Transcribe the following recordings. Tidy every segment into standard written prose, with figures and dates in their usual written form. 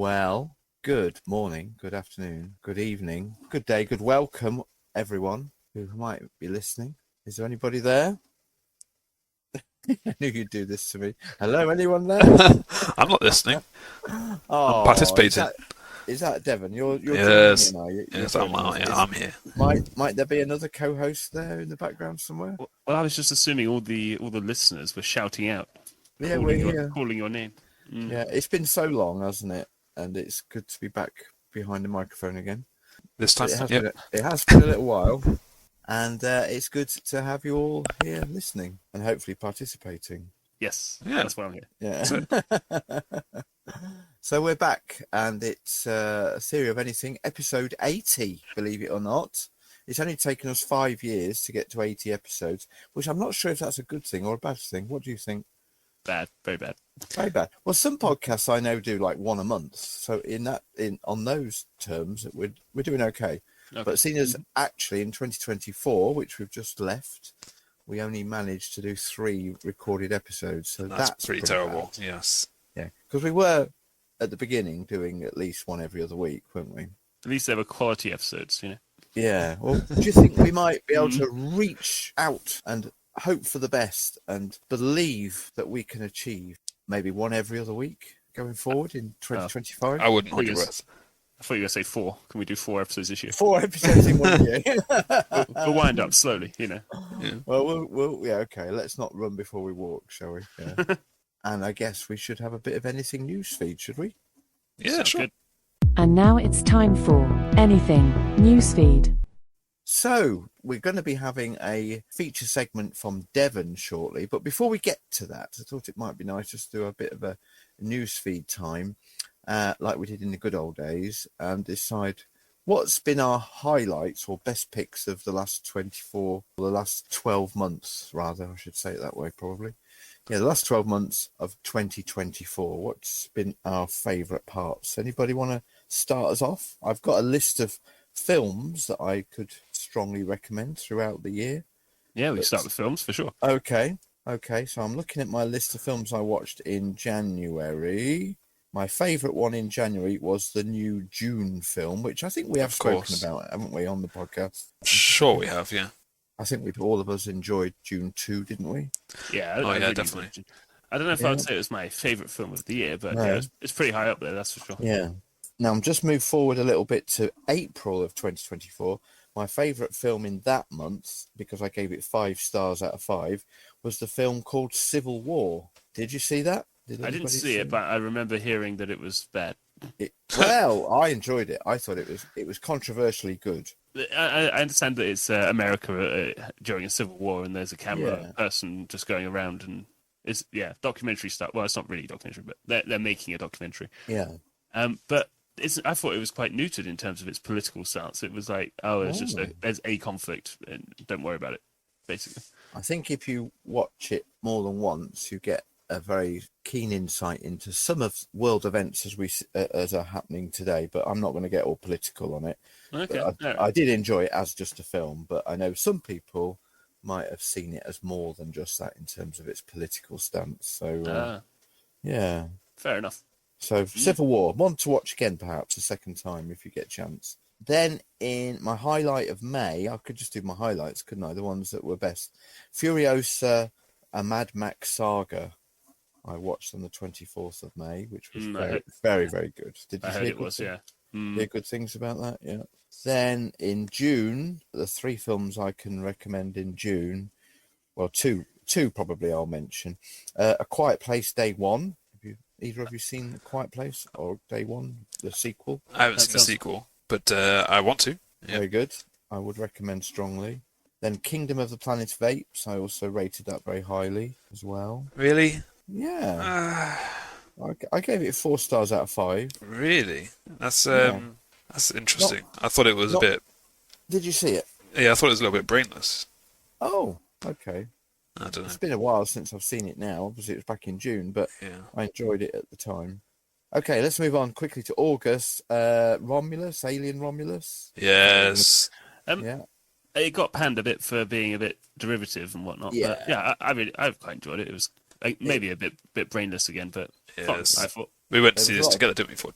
Well, good morning, good afternoon, good evening, good day, good welcome, everyone who might be listening. Is there anybody there? I knew you'd do this to me. Hello, anyone there? I'm not listening. Oh, I'm participating. Is that Devon? You're Yes. joining in, are you? You're Yes, I'm joining in. here. I'm here. Might there be another co-host there in the background somewhere? Well, I was just assuming all the listeners were shouting out, Yeah, we're here. calling your name. Yeah, it's been so long, hasn't it? And it's good to be back behind the microphone again. This time, It has been a little while, and it's good to have you all here listening and hopefully participating. Yes, Yeah. that's why I'm here. Yeah. So we're back, and it's a Theory of Anything, episode 80, believe it or not. It's only taken us 5 years to get to 80 episodes, which I'm not sure if that's a good thing or a bad thing. What do you think? Bad, very bad. Very bad. Well, some podcasts I know do like one a month, so on those terms, we're doing okay. But seeing as actually in 2024, which we've just left, we only managed to do 3 recorded episodes, so that's pretty terrible. Bad. Yes. Yeah, because we were at the beginning doing at least one every other week, weren't we? At least they were quality episodes, you know. Yeah. Well, do you think we might be able to reach out and hope for the best and believe that we can achieve maybe one every other week going forward in 2025? I wouldn't hold your breath. I thought you were going to say 4. Can we do 4 episodes this year? 4 episodes in 1 year. We'll wind up slowly, you know. Yeah. Well, yeah, okay. Let's not run before we walk, shall we? Yeah. And I guess we should have a bit of anything newsfeed, should we? Yeah, sure. Good. And now it's time for Anything Newsfeed. So, we're going to be having a feature segment from Devon shortly, but before we get to that, I thought it might be nice just to do a bit of a newsfeed time, like we did in the good old days, and decide what's been our highlights or best picks of the last 12 months, rather, I should say it that way, probably. Yeah, the last 12 months of 2024. What's been our favourite parts? Anybody want to start us off? I've got a list of films that I could strongly recommend throughout the year. Yeah, we start with films for sure. Okay. So I'm looking at my list of films I watched in January. My favourite one in January was the new Dune film, which I think we have spoken about, haven't we, on the podcast? Sure, we have. Yeah. I think all of us enjoyed Dune 2, didn't we? Yeah. I really definitely. I don't know if I would say it was my favourite film of the year, but yeah, it's pretty high up there, that's for sure. Yeah. Now, I'm just moved forward a little bit to April of 2024. My favourite film in that month, because I gave it 5 stars out of 5, was the film called Civil War. Did you see that? I didn't see it, but I remember hearing that it was bad. Well, I enjoyed it. I thought it was controversially good. I understand that it's America during a civil war, and there's a camera person just going around, and it's documentary stuff. Well, it's not really documentary, but they're making a documentary. Yeah. But I thought it was quite neutered in terms of its political stance. It was like, there's a conflict, and don't worry about it, basically. I think if you watch it more than once, you get a very keen insight into some of world events as are happening today, but I'm not going to get all political on it. Okay. I did enjoy it as just a film, but I know some people might have seen it as more than just that in terms of its political stance. So, yeah. Fair enough. So, Civil War, one to watch again, perhaps a second time if you get a chance. Then in my highlight of May, I could just do my highlights, couldn't I? The ones that were best. Furiosa, a Mad Max saga. I watched on the 24th of May, which was very, very good. Did you hear it was, yeah. Hear good things about that? Yeah. Then in June, the 3 films I can recommend in June, well, two probably I'll mention. A Quiet Place Day 1. Have either of you seen A Quiet Place or Day 1, the sequel? I haven't seen the sequel, but I want to. Yeah. Very good. I would recommend strongly. Then Kingdom of the Planet of Apes. I also rated that very highly as well. Really? Yeah. I gave it 4 stars out of 5. Really? That's interesting. I thought it was a bit... Did you see it? Yeah, I thought it was a little bit brainless. Oh, okay. I don't know. It's been a while since I've seen it now. Obviously, it was back in June, but I enjoyed it at the time. Okay, let's move on quickly to August. Romulus, Alien Romulus. Yes. It got panned a bit for being a bit derivative and whatnot. Yeah. But I've quite enjoyed it. It was maybe a bit brainless again, but fun, I thought. We went to see this together, didn't we, Ford?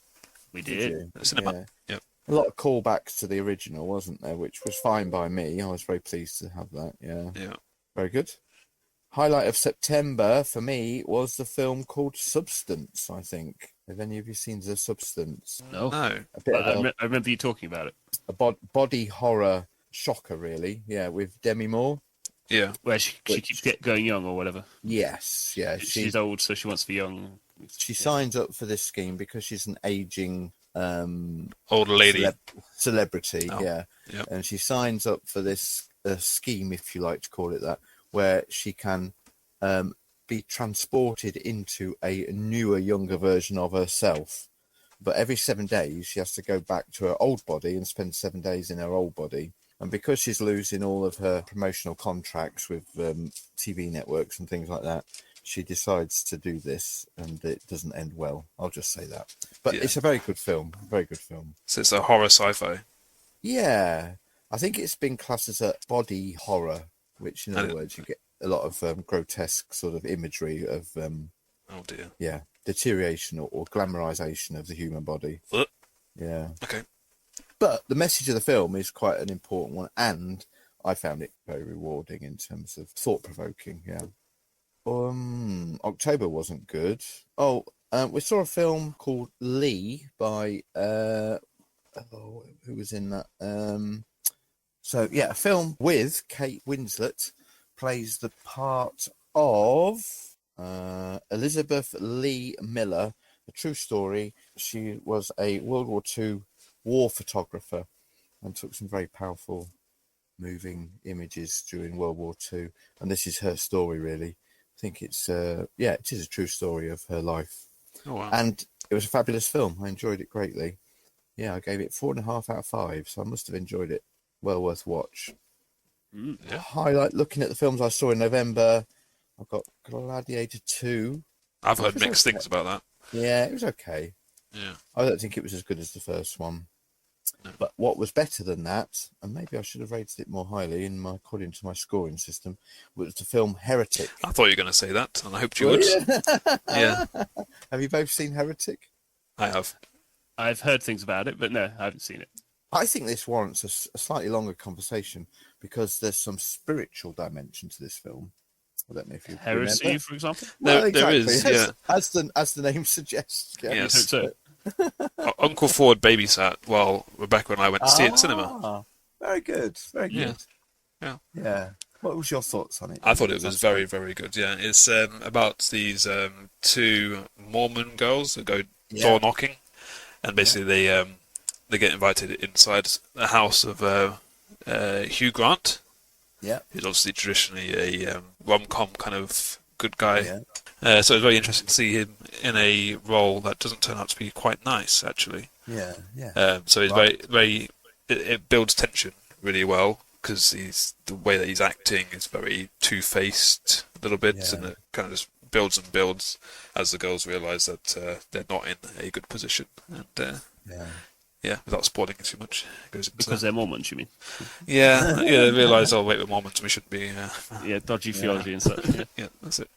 We Did did. you? Cinema. Yeah. Yep. A lot of callbacks to the original, wasn't there? Which was fine by me. I was very pleased to have that. Yeah. Yeah. Very good. Highlight of September for me was the film called Substance, I think. Have any of you seen The Substance? No. No. A bit of I remember you talking about it. a body horror shocker, really. Yeah, with Demi Moore. Yeah. Where she keeps going young or whatever. Yes, yeah. She's old, so she wants to be young. She signs up for this scheme because she's an aging Older lady. celebrity, Oh, yeah. yep. And she signs up for this scheme, if you like to call it that, where she can be transported into a newer, younger version of herself. But every 7 days, she has to go back to her old body and spend 7 days in her old body. And because she's losing all of her promotional contracts with TV networks and things like that, she decides to do this, and it doesn't end well. I'll just say that. But Yeah. it's a very good film. Very good film. So it's a horror sci-fi. Yeah. I think it's been classed as a body horror, which, in other words, you get a lot of grotesque sort of imagery of, Oh dear. yeah, deterioration or glamorization of the human body. Yeah. Okay. But the message of the film is quite an important one, and I found it very rewarding in terms of thought-provoking, yeah. October wasn't good. We saw a film called Lee by who was in that? A film with Kate Winslet, plays the part of Elizabeth Lee Miller, a true story. She was a World War II war photographer and took some very powerful, moving images during World War II. And this is her story, really. I think it is a true story of her life. Oh wow. And it was a fabulous film. I enjoyed it greatly. Yeah, I gave it 4.5 out of 5, so I must have enjoyed it. Well worth watch. Yeah. Highlight, looking at the films I saw in November, I've got Gladiator 2. I've heard Which was mixed okay. things about that. Yeah, it was okay. Yeah. I don't think it was as good as the first one. No. But what was better than that, and maybe I should have rated it more highly according to my scoring system, was the film Heretic. I thought you were going to say that, and I hoped you would. Yeah, Have you both seen Heretic? I have. I've heard things about it, but no, I haven't seen it. I think this warrants a slightly longer conversation because there's some spiritual dimension to this film. I don't know if you Heresy, remember. for example. There is, yeah. As the name suggests. Yeah. Yes. I hope so. Uncle Ford babysat while Rebecca and I went to see it in cinema. Very good. Very good. Yeah. Yeah. What was your thoughts on it? I thought it was very, very good. Yeah, it's about these two Mormon girls that go door knocking, and basically they get invited inside the house of Hugh Grant. Yeah. Who's obviously traditionally a rom-com kind of good guy. Yeah. So it's very interesting to see him in a role that doesn't turn out to be quite nice, actually. Yeah. Yeah. So he's very. It builds tension really well because the way that he's acting is very two-faced a little bit, and it kind of just builds and builds as the girls realise that they're not in a good position. And without spoiling it too much, it goes into Because they're Mormons, you mean? Yeah, they realise, oh wait, we're Mormons, we shouldn't be. Dodgy theology and such. Yeah. Yeah, that's it.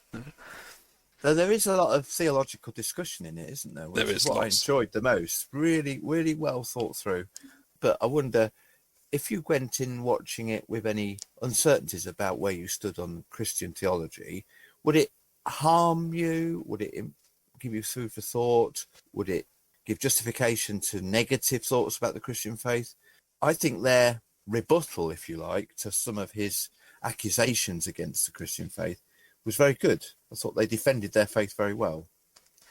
So there is a lot of theological discussion in it, isn't there? Which There is what lots. I enjoyed the most. Really, really well thought through. But I wonder if you went in watching it with any uncertainties about where you stood on Christian theology, would it harm you? Would it give you food for thought? Would it give justification to negative thoughts about the Christian faith? I think their rebuttal, if you like, to some of his accusations against the Christian faith was very good. I thought they defended their faith very well.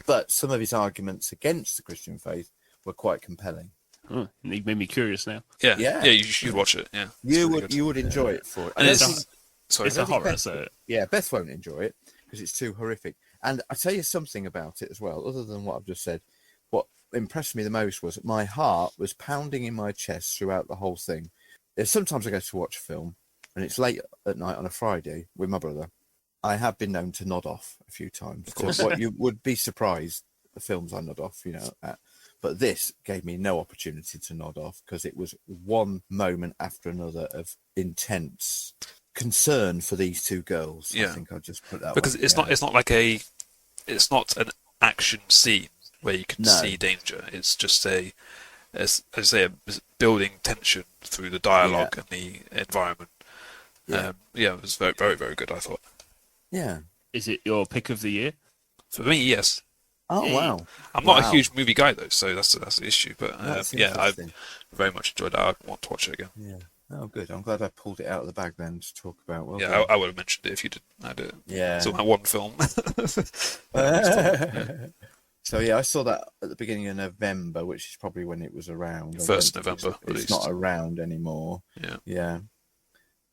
But some of his arguments against the Christian faith were quite compelling. Oh, you made me curious now. Yeah, you should watch it. Yeah, You would enjoy it for it. And I don't think- sorry, It's a horror, Beth, so yeah, Beth won't enjoy it because it's too horrific. And I tell you something about it as well, other than what I've just said. What impressed me the most was that my heart was pounding in my chest throughout the whole thing. Sometimes I go to watch a film and it's late at night on a Friday with my brother. I have been known to nod off a few times. Of course. What you would be surprised, the films I nod off, at. But this gave me no opportunity to nod off because it was one moment after another of intense concern for these two girls. Yeah. I think I'll just put that because one. it's not an action scene. where you can No. see danger. It's just as I say, a building tension through the dialogue and the environment. It was very, very, very good, I thought. Yeah. Is it your pick of the year? For me, yes. Oh, wow. I'm not Wow. a huge movie guy though, so that's the issue. But That's I interesting. very much enjoyed that. I want to watch it again. Yeah. Oh, good. I'm glad I pulled it out of the bag then to talk about. Well Yeah, done. I would have mentioned it if you didn't. I did. Yeah. So that one film. So yeah, I saw that at the beginning of November, which is probably when it was around. I 1st don't think November, It's released. not around anymore. Yeah. Yeah.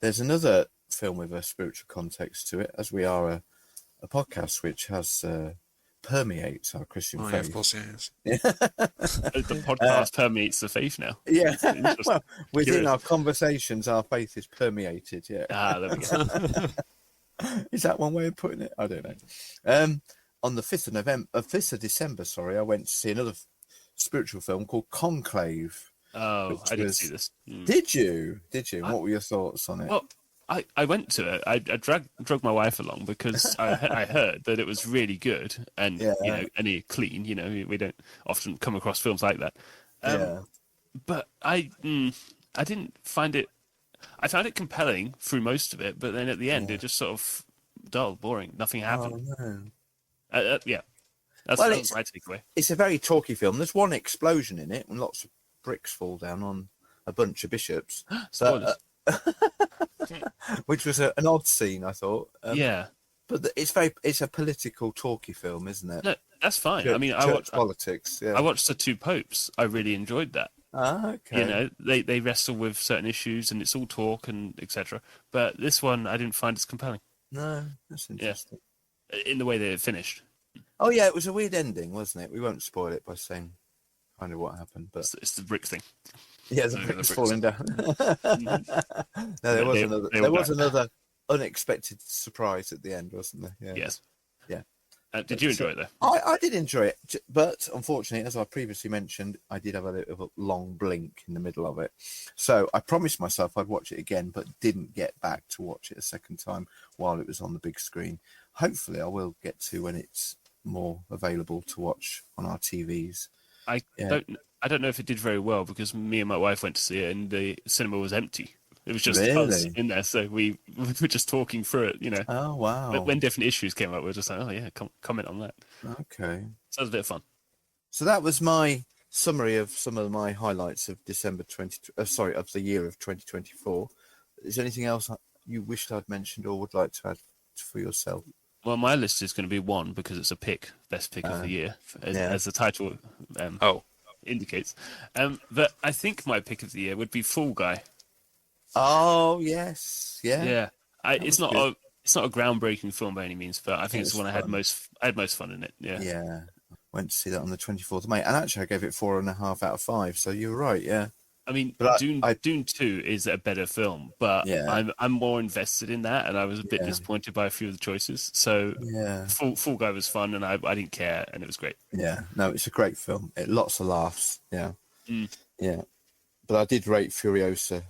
There's another film with a spiritual context to it, as we are a podcast which has permeates our Christian Oh, yeah, faith. of course, yes. The podcast permeates the faith now. Yeah. Interesting. Well, within Curious. our conversations, our faith is permeated. Yeah. There we go. Is that one way of putting it? I don't know. On the 5th of December, I went to see another spiritual film called Conclave. Oh, Which I didn't was- see this. Did you? What were your thoughts on it? Well, I went to it. I dragged my wife along because I heard that it was really good and Yeah. and clean. We don't often come across films like that. Yeah. But I didn't find it. I found it compelling through most of it, but then at the end it just sort of dull, boring. Nothing happened. Oh, no. Yeah, that's Well, that was my takeaway. It's a very talky film. There's one explosion in it, and lots of bricks fall down on a bunch of bishops, Spoilers. which was an odd scene, I thought. Yeah, But it's a political talky film, isn't it? no, that's fine. Church- I mean, church politics. Yeah. I watched The Two Popes. I really enjoyed that. Okay. They wrestle with certain issues and it's all talk and etc. But this one I didn't find as compelling No, that's interesting. in the way that it finished. Oh yeah, it was a weird ending, wasn't it? We won't spoil it by saying kind of what happened, but It's the brick thing. yeah, the No, bricks the bricks. falling down. Mhm. No, there was They- another. they There were was back. another unexpected surprise at the end, wasn't there? Yeah. Yes. Yeah. Did you enjoy it though? I did enjoy it, but unfortunately, as I previously mentioned, I did have a little of a long blink in the middle of it. So I promised myself I'd watch it again, but didn't get back to watch it a second time while it was on the big screen. Hopefully, I will get to when it's more available to watch on our TVs. I don't know if it did very well because me and my wife went to see it and the cinema was empty. It was just us Really? in there, so we were just talking through it. Oh wow! But when different issues came up, we were just like, oh yeah, comment on that. Okay. So it was a bit of fun. So that was my summary of some of my highlights of of the year of 2024. Is there anything else you wished I'd mentioned or would like to add for yourself? Well, my list is going to be one because it's a best pick of the year, as the title indicates. But I think my pick of the year would be Fall Guy. Oh yes, yeah. It's not a groundbreaking film by any means, but I think it's the one I had fun. most fun in it. Yeah. Went to see that on the 24th of May, and actually I gave it 4.5 out of 5. So you're right, yeah. I mean, But Dune 2 is a better film, but Yeah. I'm more invested in that, and I was a bit Yeah. disappointed by a few of the choices. So Yeah, Fall Guy was fun, and I didn't care, and it was great. yeah. No, it's a great film. Lots of laughs. Yeah, Mm. yeah. But I did rate Furiosa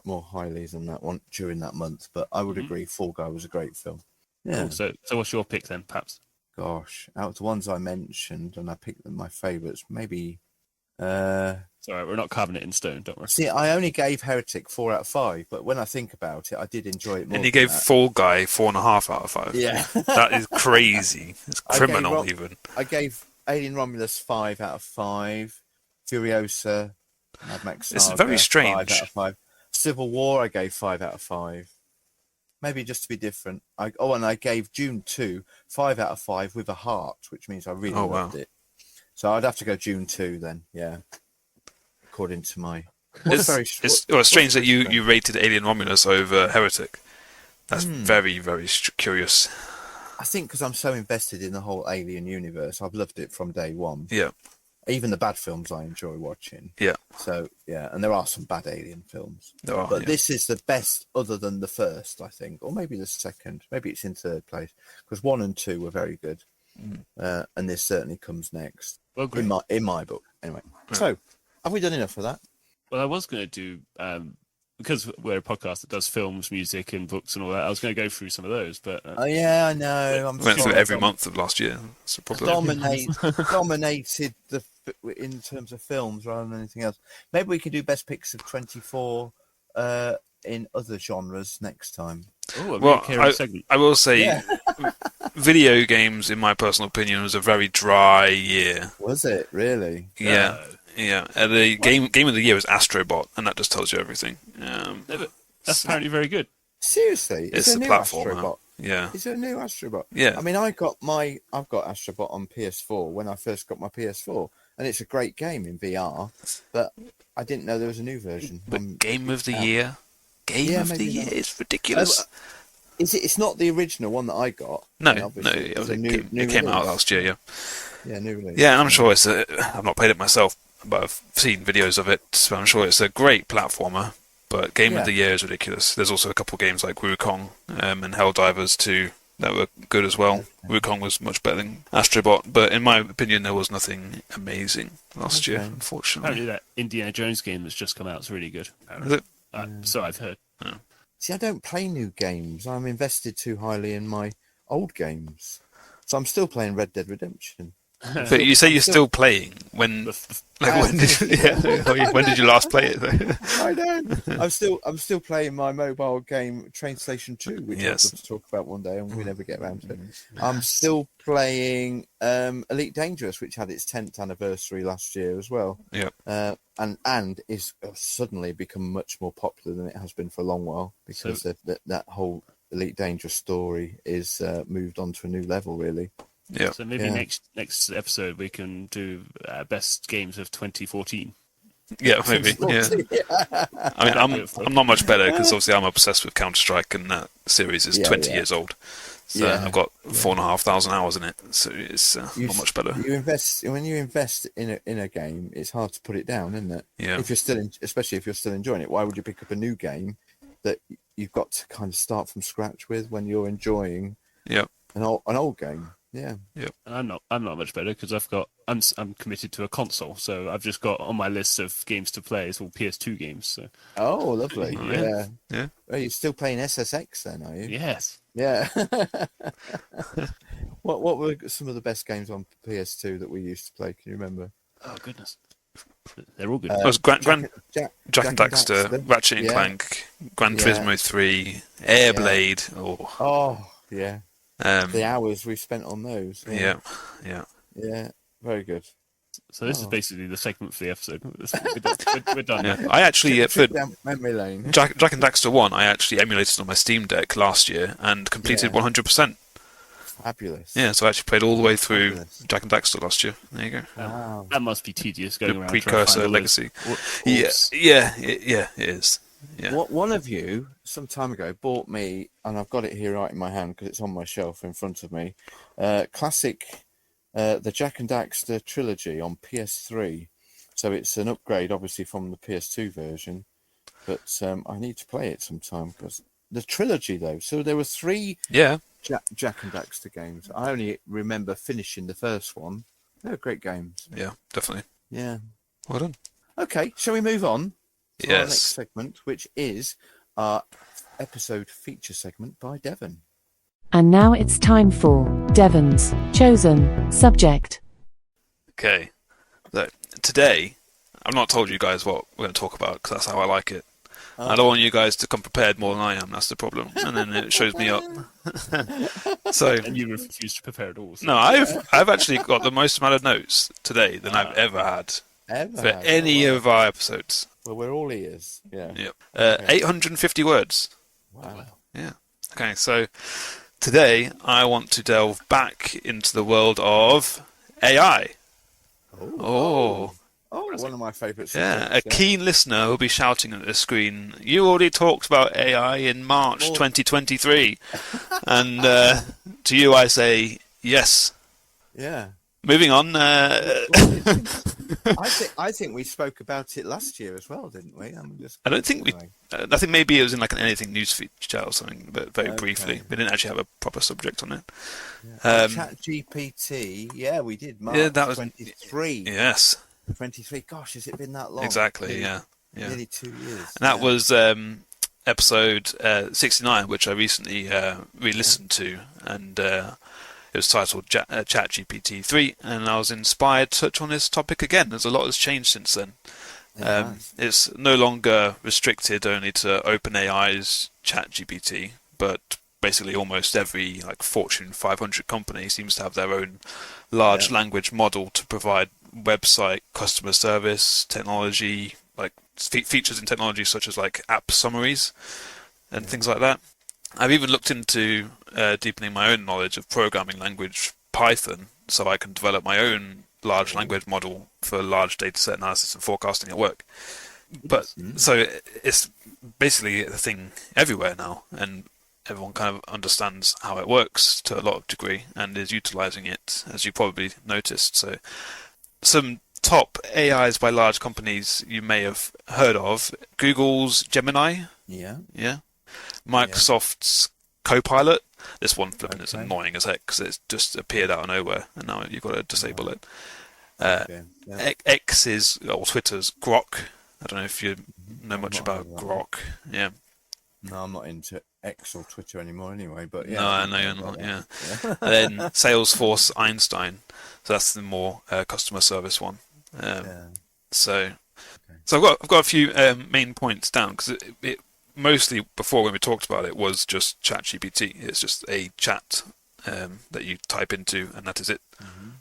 more highly than that one during that month. But I would agree, Fall Guy was a great film. Yeah. Cool. So what's your pick then, perhaps? Gosh, out of the ones I mentioned, and I picked my favourites, maybe. It's all right, we're not carving it in stone, don't worry. See, I only gave Heretic 4 out of 5, but when I think about it, I did enjoy it more. And you than gave that. Fall Guy 4.5 out of 5. Yeah. That is crazy. It's I gave criminal, Rob- even. I gave Alien Romulus 5 out of 5. Furiosa, Mad Max It's Saga, very strange. 5 out of 5. Civil War, I gave 5 out of 5. Maybe just to be different. And I gave Dune 2 5 out of 5 with a heart, which means I really loved it. So I'd have to go Dune 2 then, yeah. According to my... It's strange that you rated Alien Romulus over Heretic. That's very, very curious. I think because I'm so invested in the whole Alien universe, I've loved it from day one. Yeah. Even the bad films I enjoy watching. Yeah. So, yeah, and there are some bad Alien films. There are, But yeah. this is the best other than the first, I think. Or maybe the second. Maybe it's in third place. Because 1 and 2 were very good. And this certainly comes next. Well, great. In my book, anyway. So, have we done enough of that? Well, I was going to do because we're a podcast that does films, music, and books and all that, I was going to go through some of those, but Oh yeah, I know. I'm We went through sorry. every month of last year. That's the problem. Dominated in terms of films rather than anything else. Maybe we could do best picks of 24 in other genres next time. oh, a Well, recurring segment. I will say, Yeah. video games, in my personal opinion, was a very dry year. Was it really? Yeah, yeah. The game of the year was Astrobot, and that just tells you everything. That's apparently very good. Seriously, It's is a there a new platformer. Astrobot? Yeah, Is there a new Astrobot? yeah. I mean, I've got Astrobot on PS4 when I first got my PS4, and it's a great game in VR. But I didn't know there was a new version. But game of the year, Yeah, of the maybe year not. is ridiculous. Is it? It's not the original one that I got. No, I mean, no, obviously, it, it's a it came out release. last year. Yeah, Yeah, new release. yeah, and I'm sure it's. I've not played it myself, but I've seen videos of it. So I'm sure it's a great platformer. But game Yeah. of the year is ridiculous. There's also a couple of games like Wukong and Helldivers 2 that were good as well. Wukong was much better than Astrobot, but in my opinion, there was nothing amazing last year, Okay. unfortunately. Apparently, that Indiana Jones game that's just come out is really good. Is it? So I've heard. See, I don't play new games. I'm invested too highly in my old games. So I'm still playing Red Dead Redemption. But you say you're still playing. When? Like, when did you? Yeah, when did you last play it? I know. I'm still playing my mobile game Train Station 2, which Yes. I'd love to talk about one day, and we never get around to it. I'm still playing Elite Dangerous, which had its 10th anniversary last year as well. Yeah. And is suddenly become much more popular than it has been for a long while, because that whole Elite Dangerous story is moved on to a new level, really. Yeah. So maybe Yeah. next episode we can do best games of 2014. Yeah, maybe. Yeah. I mean, I'm not much better because obviously I'm obsessed with Counter Strike, and that series is 20 years old. So Yeah. I've got 4,500 hours in it, so it's not much better. You invest when you invest in a game, it's hard to put it down, isn't it? Yeah. If you're especially if you're still enjoying it, why would you pick up a new game that you've got to kind of start from scratch with when you're enjoying Yeah. an old game? Yeah. And I'm not much better because I'm committed to a console, so I've just got on my list of games to play. It's all PS2 games. So Oh, lovely. Oh, Yeah. Yeah. Well, you're still playing SSX then, are you? yes, Yeah. What were some of the best games on PS2 that we used to play? Can you remember? oh goodness, they're all good. It was Jack and Daxter, Daxter. Ratchet and Yeah. Clank, Gran Yeah. Turismo 3, Airblade. Oh, yeah. Oh, The hours we spent on those. yeah. Yeah. Very good. So this is Oh. basically the segment for the episode. We're done. Yeah. I actually for Trip down memory lane. Jack and Daxter 1, I actually emulated on my Steam Deck last year and completed Yeah. 100%. Fabulous. Yeah, so I actually played all the way through Fabulous. Jack and Daxter last year. There you go. Wow. That must be tedious going The around. precursor legacy. Yeah. Yeah, it is. Yeah. What one of you some time ago bought me, and I've got it here right in my hand because it's on my shelf in front of me. Classic, the Jack and Daxter trilogy on PS3. So it's an upgrade, obviously, from the PS2 version. But I need to play it sometime because the trilogy, though. So there were 3 Yeah. Jack and Daxter games. I only remember finishing the first one. They were great games. Yeah, definitely. Yeah. Well done. Okay, shall we move on to our next Yes. segment, which is our episode feature segment by Devon. And now it's time for Devon's chosen subject. Okay. So today, I've not told you guys what we're going to talk about because that's how I like it. I don't want you guys to come prepared more than I am. That's the problem, and then it shows me up. So And you refuse to prepare at all. So. no, I've actually got the most amount of notes today than I've ever had for any of our episodes. Well, we're all ears. Yeah. Yep. Okay. 850 words. Wow. Yeah. Okay, so today I want to delve back into the world of AI. Oh. Oh, one of my favourite Yeah, a subjects. keen listener will be shouting at the screen, "You already talked about AI in March 2023." And to you I say, yes. Yeah. Moving on. I think we spoke about it last year as well, didn't we? I don't think we. I think maybe it was in like an anything news feature or something, but very Okay. briefly. We didn't actually have a proper subject on it. Chat GPT. Yeah, we did. March Yeah, that was 23. Yes, 23. Gosh, has it been that long? exactly. Yeah. Yeah. Nearly 2 years. And that was episode 69, which I recently re-listened to, and it was titled ChatGPT 3, and I was inspired to touch on this topic again. There's a lot that's changed since then. It's no longer restricted only to OpenAI's ChatGPT, but basically almost every like Fortune 500 company seems to have their own large language model to provide website customer service technology, like features in technology such as like app summaries and things like that. I've even looked into deepening my own knowledge of programming language Python so I can develop my own large language model for large data set analysis and forecasting at work. But so it's basically a thing everywhere now, and everyone kind of understands how it works to a lot of degree and is utilizing it, as you probably noticed. So some top AIs by large companies you may have heard of: Google's Gemini, Yeah. Microsoft's Copilot. This one flipping is Okay. annoying as heck because it's just appeared out of nowhere, and now you've got to disable it. Okay. Yeah. X's or Twitter's Grok. I don't know if you know much not about heard of that. Grok. Yeah. No, I'm not into X or Twitter anymore anyway, but yeah. No, I know you're not. Yeah. And then Salesforce Einstein. So that's the more customer service one. Yeah. So I've got a few main points down because it mostly before when we talked about it was just ChatGPT. It's just a chat that you type into, and that is it.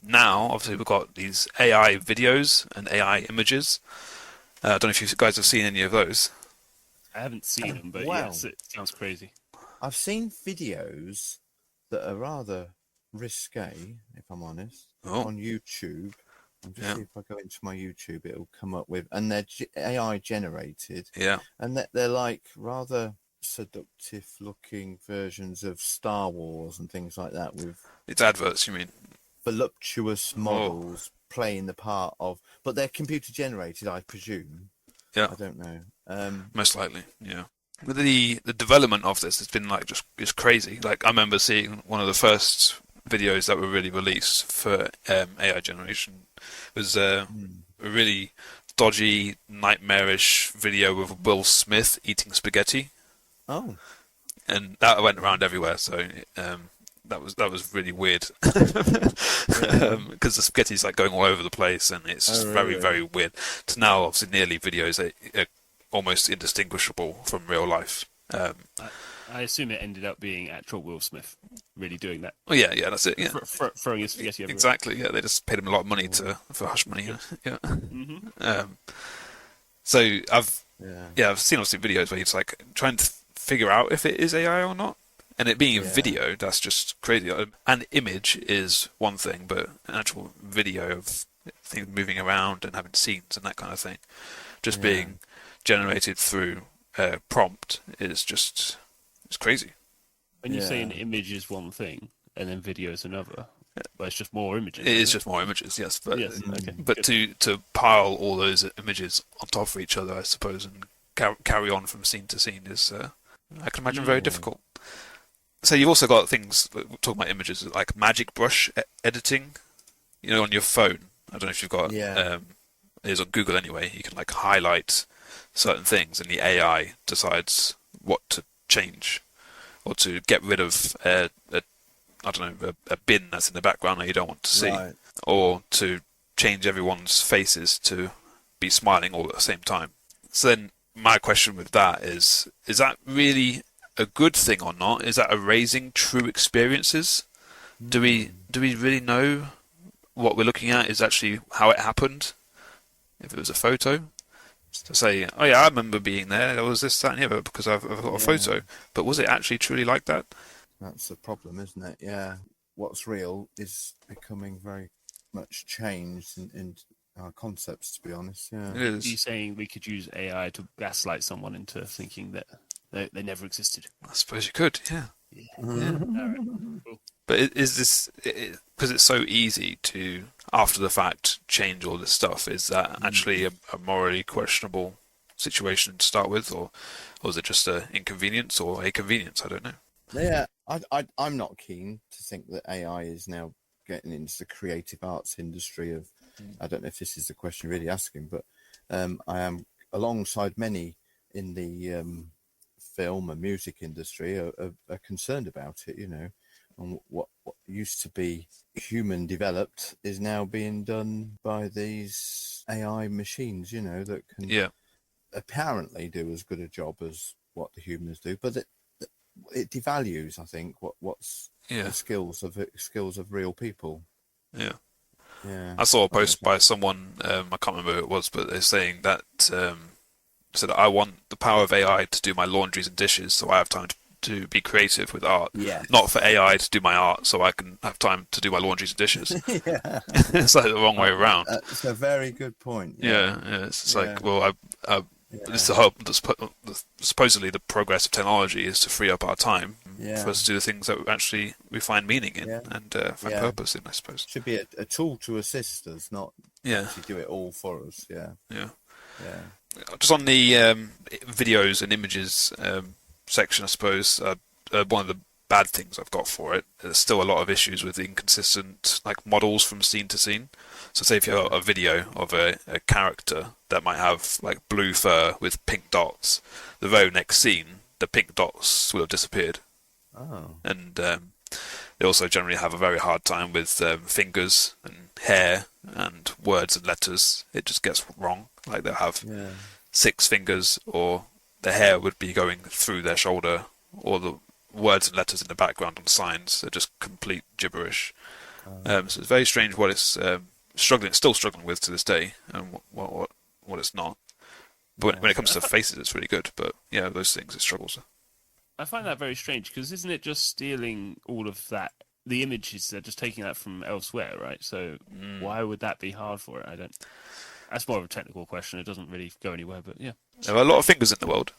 Now, obviously, we've got these AI videos and AI images. I don't know if you guys have seen any of those. I haven't seen them, but Wow. yes, it sounds crazy. I've seen videos that are rather risque, if I'm honest, Oh. on YouTube. I'm just Yeah. see if I go into my YouTube, it'll come up with, and they're AI generated, Yeah. and they're like rather seductive looking versions of Star Wars and things like that, with It's adverts, you mean? voluptuous models playing the part of, but they're computer generated, I presume. Yeah. I don't know. Most likely, yeah. But the development of this has been like just crazy. Like I remember seeing one of the first videos that were really released for AI generation was a really dodgy, nightmarish video of Will Smith eating spaghetti, Oh, and that went around everywhere. So that was really weird because the spaghetti's like going all over the place, and it's just very, very weird. To now, obviously, nearly videos are almost indistinguishable from real life. I assume it ended up being actual Will Smith really doing that, Oh yeah, that's it. Yeah, throwing his spaghetti everywhere. exactly. Yeah, they just paid him a lot of money for hush money. Yeah. Mm-hmm. So I've yeah. seen obviously videos where he's like trying to figure out if it is AI or not, and it being a Yeah. video, that's just crazy. An image is one thing, but an actual video of things moving around and having scenes and that kind of thing, just being generated through prompt is just it's crazy. When you say Yeah. an image is one thing and then video is another, well, it's just more images. It is isn't just more images, yes, but Yes, okay, but to pile all those images on top of each other, I suppose, and carry on from scene to scene is, I can imagine, very difficult. So you've also got things talking about images like Magic Brush editing, on your phone. I don't know if you've got. It is on Google anyway. You can like highlight certain things, and the AI decides what to change or to get rid of a bin that's in the background that you don't want to see, Right. or to change everyone's faces to be smiling all at the same time. So then my question with that is that really a good thing or not? Is that erasing true experiences? Do we really know what we're looking at is actually how it happened? If it was a photo, to say, oh yeah, I remember being there was this, that and the other because I've got a photo, but was it actually truly like that? That's the problem, isn't it? Yeah. What's real is becoming very much changed in our concepts, to be honest. Yeah. It Are you is. saying we could use AI to gaslight someone into thinking that they never existed? I suppose you could, yeah. All right. Cool. But is this because it's so easy to, after the fact, change all this stuff? Is that actually a morally questionable situation to start with, or is it just an inconvenience or a convenience? I don't know. Yeah. I'm not keen to think that AI is now getting into the creative arts industry of. I don't know if this is the question you're really asking, but I am alongside many in the film and music industry, are concerned about it. And what used to be human developed is now being done by these AI machines. That can apparently do as good a job as what the humans do, but it devalues, I think, what's the skills of real people. Yeah. Yeah. I saw a post by someone, I can't remember who it was, but they're saying that said I want the power of AI to do my laundries and dishes, so I have time to be creative with art. Yes. Not for AI to do my art, so I can have time to do my laundries and dishes. Yeah. It's like the wrong way around. It's a very good point. Yeah. It's like, well, this is the hope. Supposedly, the progress of technology is to free up our time for us to do the things that we find meaning in and find purpose in, I suppose. Should be a tool to assist us, not actually do it all for us. Yeah. Just on the videos and images section, I suppose one of the bad things I've got for it, there's still a lot of issues with inconsistent models from scene to scene. So say if you have a video of a character that might have blue fur with pink dots, the very next scene the pink dots will have disappeared. Oh. And they also generally have a very hard time with fingers and hair and words and letters. It just gets wrong. They'll have 6 fingers, or the hair would be going through their shoulder, or the words and letters in the background on signs are just complete gibberish. So it's very strange what it's still struggling with to this day, and what it's not. But when it comes to faces, it's really good. But those things it struggles with. I find that very strange, because isn't it just stealing all of that? The images, they're just taking that from elsewhere, right? So why would that be hard for it? That's more of a technical question. It doesn't really go anywhere, but yeah. There are a lot of fingers in the world.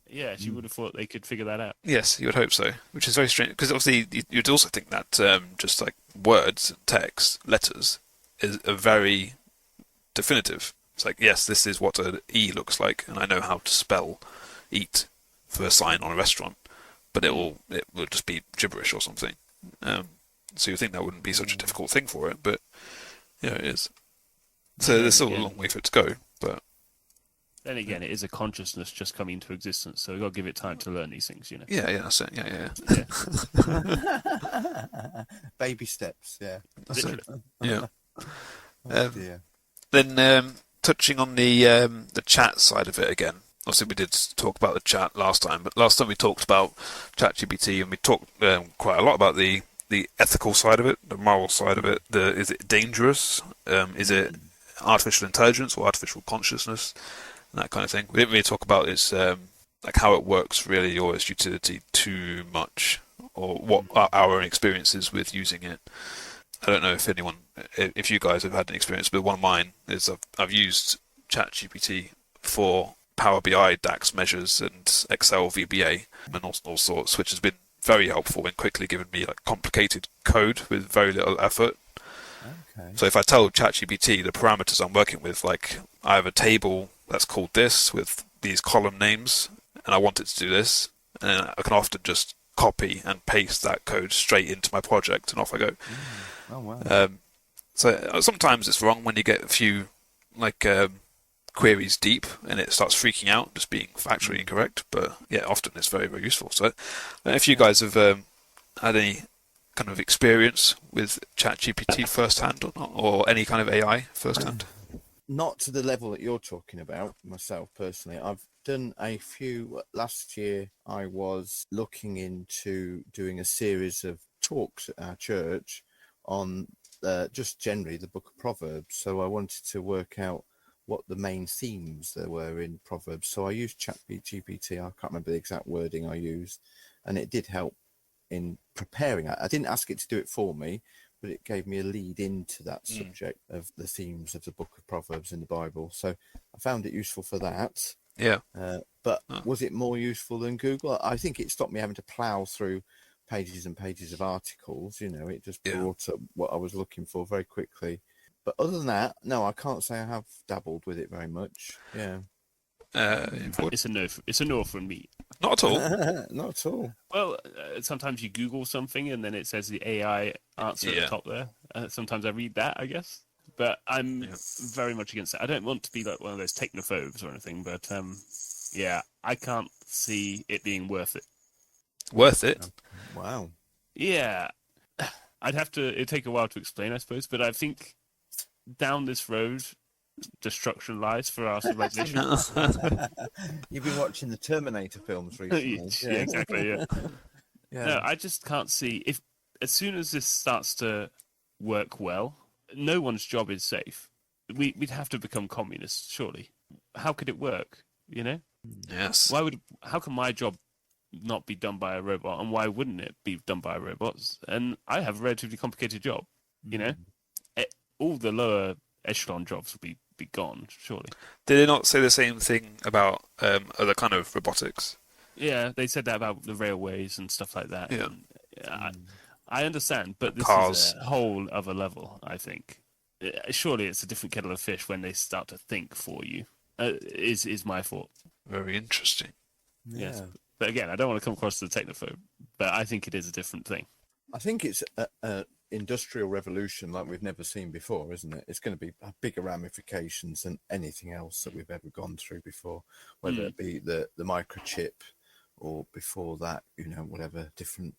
Yes, you would have thought they could figure that out. Yes, you would hope so, which is very strange, because obviously you'd also think that just words, text, letters are very definitive. It's yes, this is what an E looks like, and I know how to spell eat for a sign on a restaurant, but it will just be gibberish or something. So you think that wouldn't be such a difficult thing for it, but it is. So there's still a long way for it to go, but then again, it is a consciousness just coming into existence, so we've got to give it time to learn these things, Yeah, that's it. Yeah. Baby steps, yeah. That's it. Yeah. Dear. Then touching on the chat side of it again. Obviously, we did talk about the chat last time, but last time we talked about ChatGPT, and we talked quite a lot about the ethical side of it, the moral side of it. Is it dangerous? Is it artificial intelligence or artificial consciousness? And that kind of thing. We didn't really talk about its how it works really, or its utility too much, or what are our experiences with using it. I don't know if you guys have had an experience, but one of mine is I've used ChatGPT for Power BI DAX measures and Excel VBA and all sorts, which has been very helpful in quickly giving me complicated code with very little effort. Okay. So if I tell ChatGPT the parameters I'm working with, I have a table that's called this with these column names, and I want it to do this, and I can often just copy and paste that code straight into my project, and off I go. Oh wow. So sometimes it's wrong when you get a few queries deep and it starts freaking out, just being factually incorrect. But often it's very, very useful. So I don't know if you guys have had any kind of experience with ChatGPT firsthand or not, or any kind of AI firsthand. Not to the level that you're talking about, myself personally. I've done a few. Last year, I was looking into doing a series of talks at our church on just generally the book of Proverbs. So I wanted to work out what the main themes there were in Proverbs. So I used ChatGPT. I can't remember the exact wording I used, and it did help in preparing. I didn't ask it to do it for me, but it gave me a lead into that subject of the themes of the book of Proverbs in the Bible. So I found it useful for that. Yeah. But was it more useful than Google? I think it stopped me having to plow through pages and pages of articles. It just brought up what I was looking for very quickly. But other than that, no, I can't say I have dabbled with it very much. Yeah. It's a no from me. Not at all. Not at all. Well, sometimes you Google something and then it says the AI answer at the top there. Sometimes I read that, I guess. but I'm Yeah. very much against it. I don't want to be like one of those technophobes or anything, but yeah, I can't see it being worth it. Worth it. Wow. Yeah, it'd take a while to explain, I suppose, but I think down this road, destruction lies for our civilization. You've been watching the Terminator films recently. Yeah, exactly. Yeah. Yeah. No, I just can't see if as soon as this starts to work well, no one's job is safe. We'd have to become communists, surely. How could it work? You know, Yes. how can my job not be done by a robot, and why wouldn't it be done by robots? And I have a relatively complicated job. You know, all the lower echelon jobs will be gone, surely. Did they not say the same thing about other kind of robotics? Yeah, they said that about the railways and stuff like that. Yeah. And, I understand, but this Cars. is a whole other level, I think. Surely it's a different kettle of fish when they start to think for you, is my thought. Very interesting. Yes. Yeah. But again, I don't want to come across as a technophobe, but I think it is a different thing. I think it's a industrial revolution like we've never seen before, isn't it? It's going to be bigger ramifications than anything else that we've ever gone through before, whether it be the microchip or before that, you know, whatever different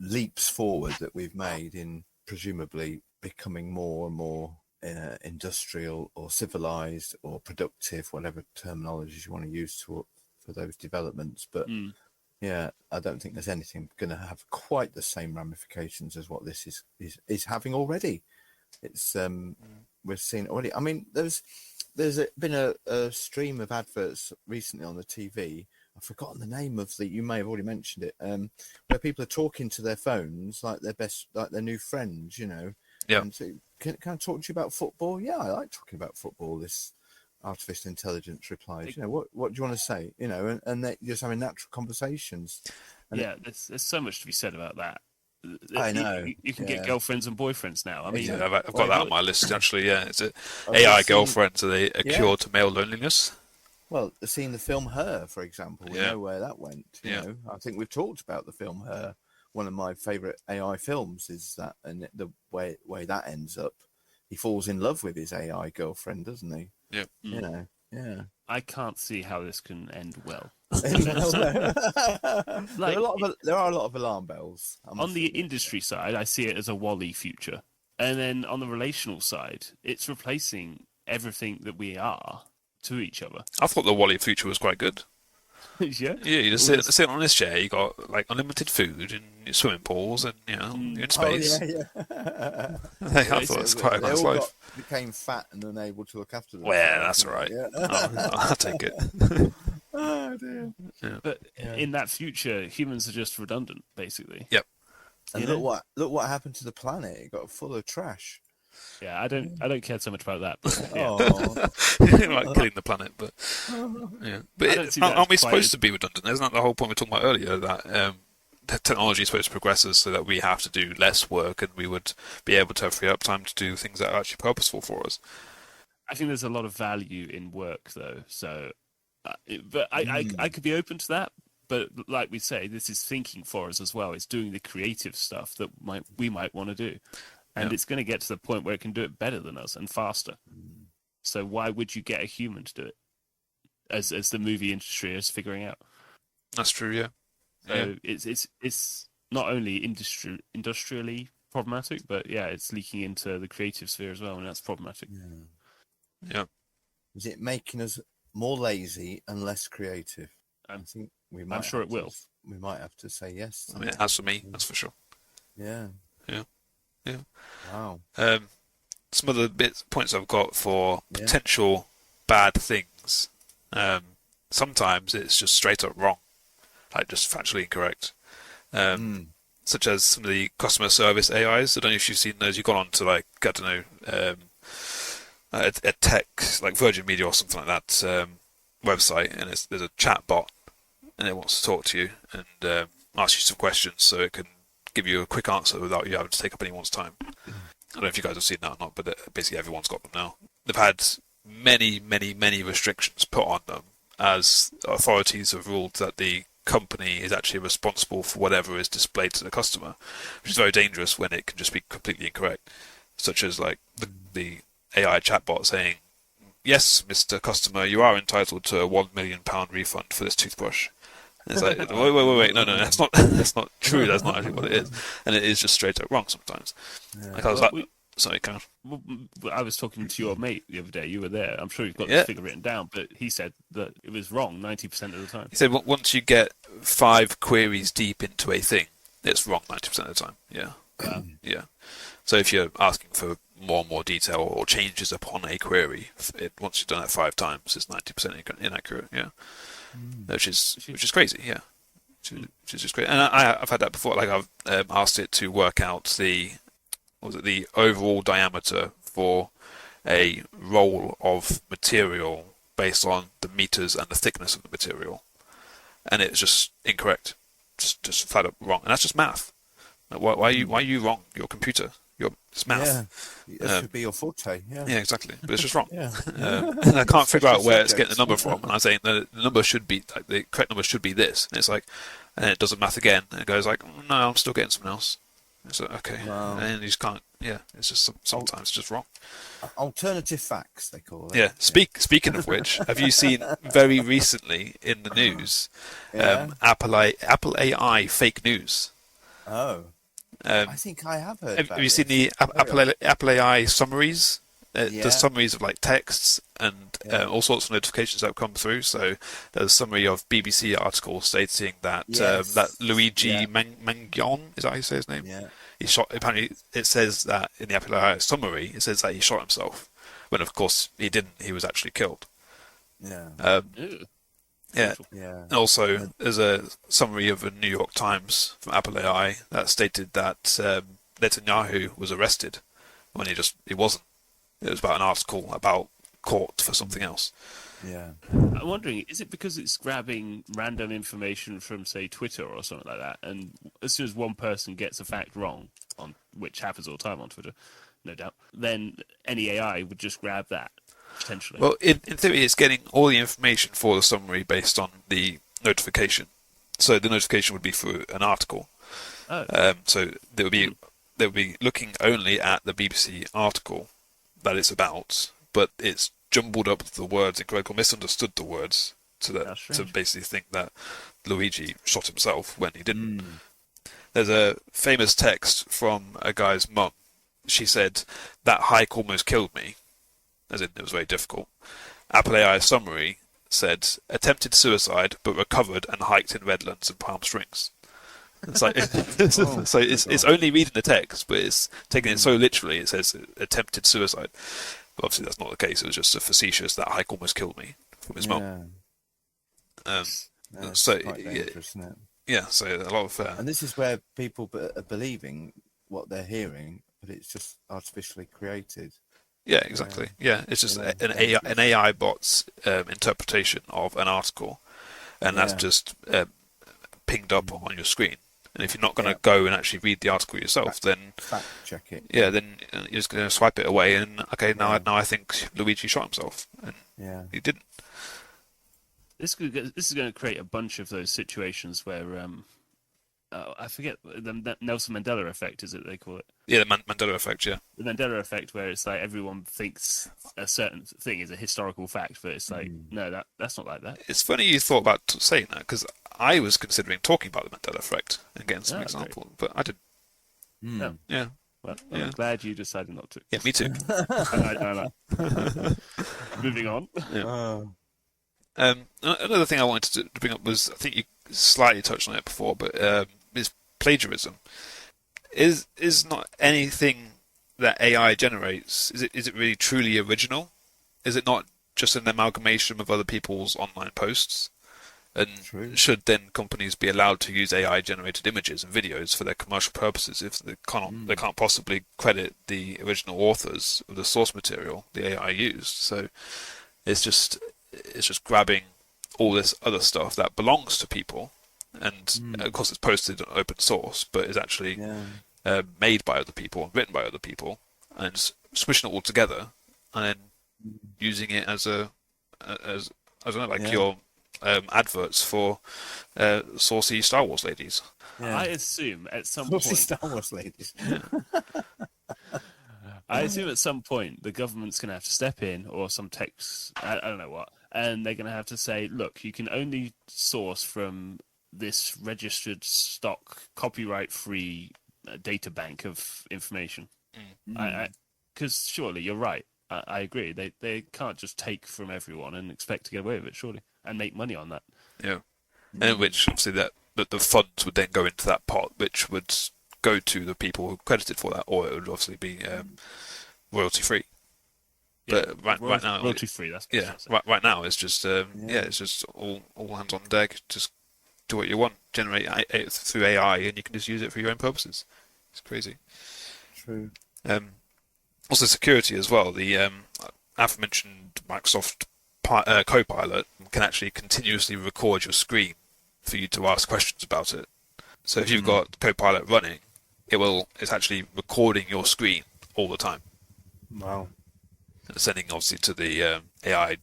leaps forward that we've made in presumably becoming more and more industrial or civilized or productive, whatever terminologies you want to use for those developments. But yeah, I don't think there's anything going to have quite the same ramifications as what this is having already. It's we've seen already. I mean, there's been a stream of adverts recently on the TV. I've forgotten the name of you may have already mentioned it. Where people are talking to their phones like their new friends, you know. Yeah. And so, can I talk to you about football? Yeah, I like talking about football. This artificial intelligence replies, you know, what do you want to say? You know, and they're just having natural conversations. And Yeah, there's so much to be said about that. I know. You can Yeah. get girlfriends and boyfriends now. I mean, Yeah, Exactly. I've got that on my list actually. Yeah, it's a I've AI just seen- girlfriends. Are they a Yeah. cure to male loneliness? Well, seeing the film Her, for example, we Yeah. know where that went. You Yeah. know, I think we've talked about the film Her. One of my favourite AI films is that, and the way that ends up, he falls in love with his AI girlfriend, doesn't he? Yeah. You know, yeah. I can't see how this can end well. There are a lot of alarm bells. I On must the admit. industry side, I see it as a Wall-E future. And then on the relational side, it's replacing everything that we are to each other. I thought the Wally future was quite good. Yeah. Yeah, you just Well, sit on this chair. You got like unlimited food and your swimming pools, and you know you're in space. Oh, yeah. I thought it was quite a They nice all life. became fat and unable to look after them. Well, yeah, that's all right. Yeah. I'll take it. Oh, dear. But in that future, humans are just redundant, basically. Yep. And You look what happened to the planet. It got full of trash. Yeah, I don't care so much about that. But, yeah. Oh, Like killing the planet, but yeah. But I don't see that aren't we as quite supposed as- to be redundant? Isn't that the whole point we were talking about earlier? That technology is supposed to progress us so that we have to do less work, and we would be able to free up time to do things that are actually purposeful for us. I think there's a lot of value in work, though. So, but I could be open to that. But like we say, this is thinking for us as well. It's doing the creative stuff that we might want to do, and Yeah. it's going to get to the point where it can do it better than us and faster. So why would you get a human to do it? As the movie industry is figuring out. That's true. Yeah. So it's not only industrially problematic, but yeah, it's leaking into the creative sphere as well, and that's problematic. Yeah. is it making us more lazy and less creative? I think we might. sure have it will. We might have to say yes. to I mean, it that. has for me. That's for sure. Yeah. Yeah. Yeah. Wow. Some other points I've got for Yeah. potential bad things. Sometimes it's just straight up wrong, like just factually incorrect. Such as some of the customer service AIs. I don't know if you've seen those. You've gone on to like, I don't know, a tech, like Virgin Media or something like that website, and there's a chat bot, and it wants to talk to you and ask you some questions so it can give you a quick answer without you having to take up anyone's time. I don't know if you guys have seen that or not, but basically everyone's got them now. They've had many, many, many restrictions put on them as authorities have ruled that the company is actually responsible for whatever is displayed to the customer, which is very dangerous when it can just be completely incorrect. such as like the AI chatbot saying, "Yes, Mr. Customer, you are entitled to a £1 million refund for this toothbrush." And it's like, wait, no, that's not true. That's not actually what it is, and it is just straight up wrong sometimes. Like I was sorry, Karen. Well, I was talking to your mate the other day. You were there. I'm sure you've got Yeah. this figure written down, but he said that it was wrong 90% of the time. He said once you get 5 queries deep into a thing, it's wrong 90% of the time. Yeah. Yeah. So if you're asking for more and more detail or changes upon a query, once you've done it 5 times, it's 90% inaccurate. Yeah. Which is crazy. Yeah. Which is just great. And I've had that before. Like I've asked it to work out the overall diameter for a roll of material based on the meters and the thickness of the material, and it's just incorrect, just flat up wrong, and that's just math. Like, why are you wrong? Your computer, it's math. Yeah, that should be your forte. Yeah. Yeah, exactly. But it's just wrong. Yeah. And I can't figure out where it's getting the subjects. number from. And I'm saying the number should be like the correct number should be this, and it's like, and then it does the math again, and it goes like, no, I'm still getting something else. It's like, okay, Wow. and you just can't. Yeah, it's just sometimes it's just wrong. Alternative facts, they call it. Yeah. Speaking of which, have you seen very recently in the news, Yeah. Apple AI fake news? Oh, Um, I think I have heard. have about you seen this. the Apple AI summaries? Yeah. The summaries of like texts and Yeah. all sorts of notifications that have come through. So there's a summary of BBC article stating that Yes. that Luigi Yeah. Mangione, is that how you say his name? Yeah. He shot. Apparently, it says that in the Apple AI summary, it says that he shot himself, when of course he didn't. He was actually killed. Yeah. Ew. Yeah. Yeah. And also, there's a summary of a New York Times from Apple AI that stated that Netanyahu was arrested when he wasn't. It was about an article about court for something else. Yeah. I'm wondering, is it because it's grabbing random information from, say, Twitter or something like that, and as soon as one person gets a fact wrong, on which happens all the time on Twitter, no doubt, then any AI would just grab that, potentially. Well, in theory, it's getting all the information for the summary based on the notification. So the notification would be for an article. Oh. So they would be looking only at the BBC article that it's about, but it's jumbled up the words incorrectly, misunderstood the words That's to strange. basically think that Luigi shot himself when he didn't. There's a famous text from a guy's mum. She said, "That hike almost killed me," as in it was very difficult. Apple AI summary said, "Attempted suicide, but recovered and hiked in Redlands and Palm Springs." It's like so it's only reading the text, but it's taking it so literally. It says attempted suicide, but obviously that's not the case. It was just a facetious "that hike almost killed me" from his mum. Yeah. That's So quite dangerous, isn't it? yeah, so a lot of And this is where people are believing what they're hearing, but it's just artificially created. yeah, exactly. Yeah, it's just Yeah. an AI bot's interpretation of an article, and that's Yeah. just pinged up on your screen. And if you're not going to Yeah. go and actually read the article yourself, then Fact check it. yeah, then you're just going to swipe it away. And okay, now Yeah. I think Luigi shot himself, and Yeah. he didn't. This is going to create a bunch of those situations where I forget the Nelson Mandela effect, is it they call it? Yeah, the Mandela effect. Yeah, The Mandela effect, where it's like everyone thinks a certain thing is a historical fact, but it's like no, that's not like that. it's funny you thought about saying that because I was considering talking about the Mandela effect and getting some Oh, example, but I didn't. No. Yeah, Well, Yeah. I'm glad you decided not to. yeah, me too. I know. Moving on. Oh. Another thing I wanted to bring up was I think you slightly touched on it before, but is plagiarism. Is not anything that AI generates? Is it really truly original? Is it not just an amalgamation of other people's online posts? And True. should then companies be allowed to use AI generated images and videos for their commercial purposes if they can't possibly credit the original authors of the source material the AI used? So it's just grabbing all this other stuff that belongs to people, and of course it's posted on open source, but is actually Yeah. made by other people and written by other people, and smushing it all together and then using it as I don't know, like Yeah. your adverts for saucy Star Wars ladies. Yeah. I assume at some Saucy point Star Wars ladies. I assume at some point the government's going to have to step in, or some techs, I don't know what, and they're going to have to say, look, you can only source from this registered stock, copyright-free data bank of information. Because surely you're right. I agree. They can't just take from everyone and expect to get away with it, surely, and make money on that. Yeah, and which obviously that the funds would then go into that pot, which would go to the people who credited for that, or it would obviously be royalty free. But right now, royalty free. That's yeah. Right now, it's just it's just all hands on deck. Just do what you want, generate it through AI, and you can just use it for your own purposes. It's crazy. True. Also, security as well. The aforementioned Microsoft Copilot can actually continuously record your screen for you to ask questions about it. So if you've got Copilot running, it's actually recording your screen all the time. Wow. And sending obviously to the AI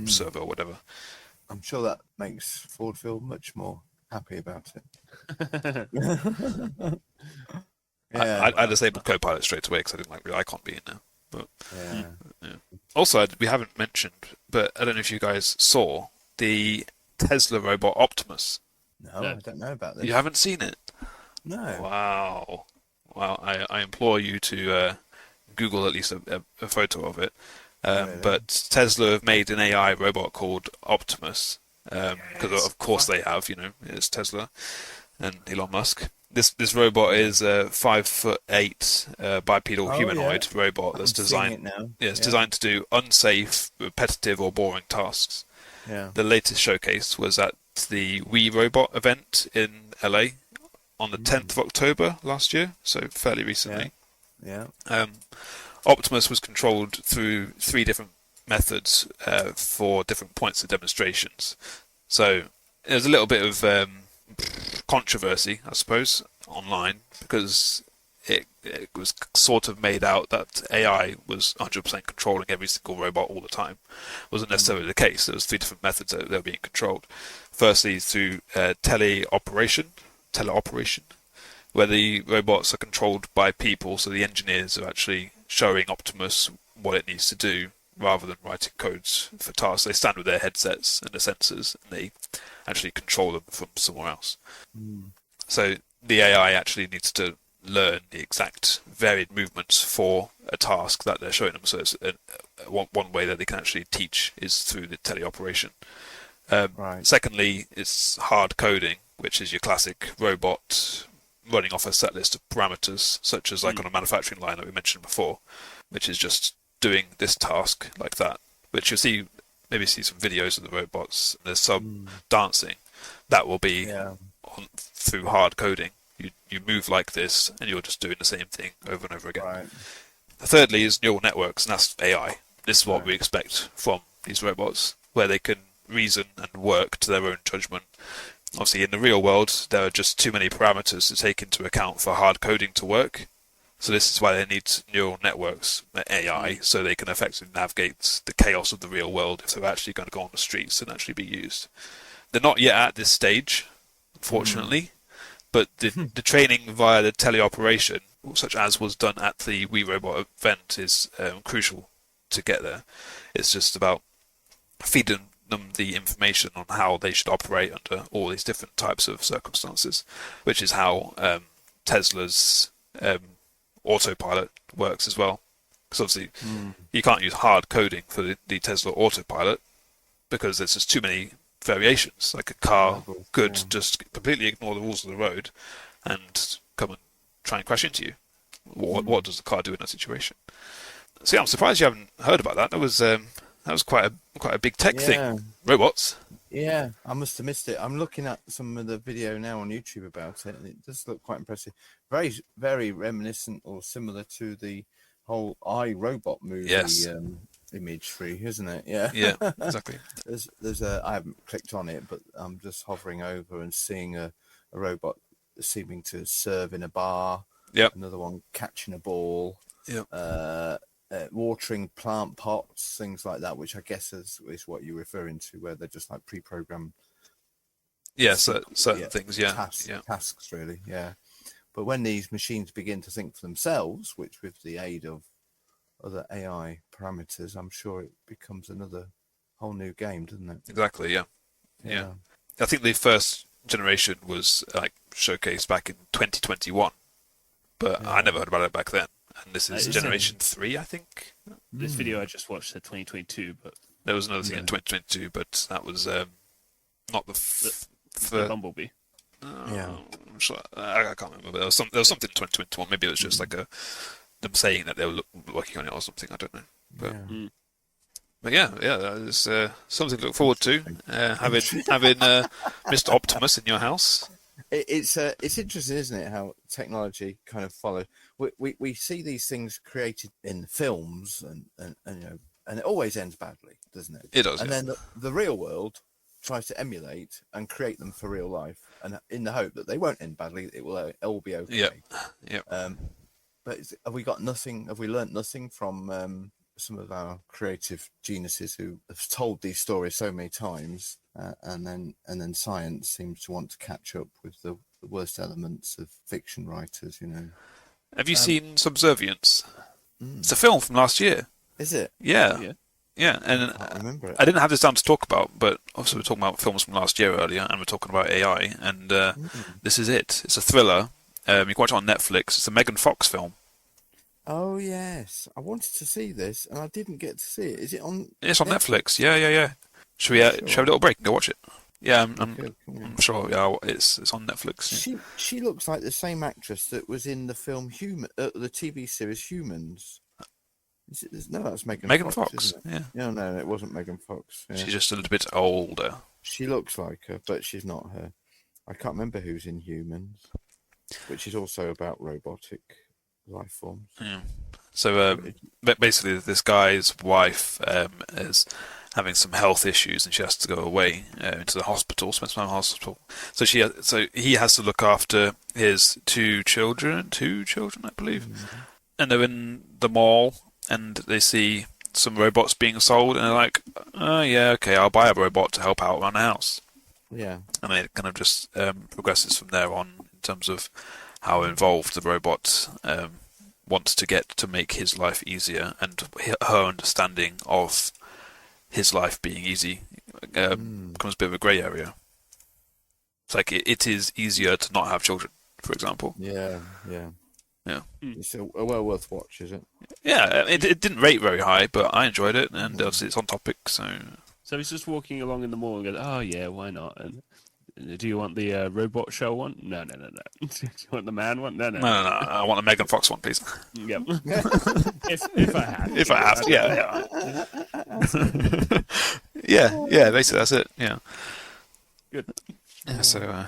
server or whatever. I'm sure that makes Ford feel much more happy about it. I disabled Copilot straight away because I didn't like the icon being there. But Yeah. also, we haven't mentioned, but I don't know if you guys saw the Tesla robot Optimus. No, I don't know about this. You haven't seen it? No. Wow. I implore you to Google at least a photo of it. But Tesla have made an AI robot called Optimus. Because of course they have, it's Tesla and Elon Musk. This robot is a 5'8" bipedal humanoid robot that's designed. It's designed to do unsafe, repetitive, or boring tasks. Yeah. The latest showcase was at the We Robot event in LA on the 10th of October last year, so fairly recently. Yeah. Optimus was controlled through 3 different methods for different points of demonstrations. So there's a little bit of controversy, I suppose, online because it was sort of made out that AI was 100% controlling every single robot all the time. It wasn't necessarily the case. There was 3 different methods that were being controlled. Firstly, through teleoperation, where the robots are controlled by people, so the engineers are actually showing Optimus what it needs to do rather than writing codes for tasks. They stand with their headsets and the sensors, and they actually control them from somewhere else. So the AI actually needs to learn the exact varied movements for a task that they're showing them. So it's one way that they can actually teach is through the teleoperation. Right. Secondly, it's hard coding, which is your classic robot running off a set list of parameters, such as like on a manufacturing line that we mentioned before, which is just doing this task like that, which you'll maybe see some videos of the robots, and there's some dancing. That will be through hard coding. You move like this, and you're just doing the same thing over and over again. Right. Thirdly is neural networks, and that's AI. This is what we expect from these robots, where they can reason and work to their own judgment. Obviously, in the real world, there are just too many parameters to take into account for hard coding to work. So this is why they need neural networks, AI, so they can effectively navigate the chaos of the real world if they're actually going to go on the streets and actually be used. They're not yet at this stage, unfortunately, but the training via the teleoperation, such as was done at the We Robot event, is crucial to get there. It's just about feeding them the information on how they should operate under all these different types of circumstances, which is how Tesla's autopilot works as well. Because obviously you can't use hard coding for the Tesla autopilot because there's just too many variations. Like a car could just completely ignore the rules of the road and come and try and crash into you. What does the car do in that situation? So yeah, I'm surprised you haven't heard about that. That was quite a big tech thing. Robots. Yeah, I must have missed it. I'm looking at some of the video now on YouTube about it, and it does look quite impressive. Very, very reminiscent or similar to the whole iRobot movie imagery, isn't it? Yeah. Yeah, exactly. I haven't clicked on it, but I'm just hovering over and seeing a robot seeming to serve in a bar. Yep. Another one catching a ball. Yep. Watering plant pots, things like that, which I guess is what you're referring to, where they're just like pre-programmed. Yeah, certain things. Yeah, tasks really. Yeah, but when these machines begin to think for themselves, which with the aid of other AI parameters, I'm sure it becomes another whole new game, doesn't it? Exactly. Yeah. Yeah. I think the first generation was like showcased back in 2021, but I never heard about it back then. And this is Is it? generation 3, I think. This video I just watched said 2022, but There was another thing in 2022, but that was not the the Bumblebee. Yeah. I'm sure, I can't remember. But there was something in 2021. Maybe it was just like them saying that they were working on it or something. I don't know. But Yeah. But yeah, there's something to look forward to. Having Mr. Optimus in your house. It's interesting, isn't it, how technology kind of follows. We see these things created in films, and you know, and it always ends badly, doesn't it? It does. And Yeah. then the real world tries to emulate and create them for real life, and in the hope that they won't end badly, it will all be okay. Yeah. But have we got nothing? Have we learnt nothing from some of our creative geniuses who have told these stories so many times, and then science seems to want to catch up with the worst elements of fiction writers? You know, Have you seen Subservience? It's a film from last year. is it? Yeah. And I can't remember it. I didn't have this down to talk about, but obviously we're talking about films from last year earlier, and we're talking about AI, and this is it. It's a thriller. You can watch it on Netflix. It's a Megan Fox film. Oh yes, I wanted to see this and I didn't get to see it. Is it on? It's on Netflix. Yeah. Should we should we have a little break and go watch it? Yeah, I'm sure. Yeah, it's on Netflix. Yeah. She looks like the same actress that was in the film the TV series Humans. No, that's Megan Fox. Isn't it? Yeah, No, it wasn't Megan Fox. Yeah. she's just a little bit older. She looks like her, but she's not her. I can't remember who's in Humans, which is also about robotic life forms. Yeah. So basically, this guy's wife is having some health issues, and she has to go away into the hospital, spend some time in the hospital. So he has to look after his two children, I believe, and they're in the mall, and they see some robots being sold, and they're like, "Oh yeah, okay, I'll buy a robot to help out around the house." Yeah. And it kind of just progresses from there on in terms of how involved the robot wants to get to make his life easier, and her understanding of his life being easy becomes a bit of a grey area. It's like it is easier to not have children, for example. Yeah. It's a well worth watch, is it? Yeah, it didn't rate very high, but I enjoyed it, and obviously it's on topic, so... So he's just walking along in the mall and goes, "Oh yeah, why not?" And do you want the robot shell one? No. Do you want the man one? No. No, I want a Megan Fox one, please. Yep. if I had. If I have to, yeah, basically that's it, yeah. Good. Yeah, so,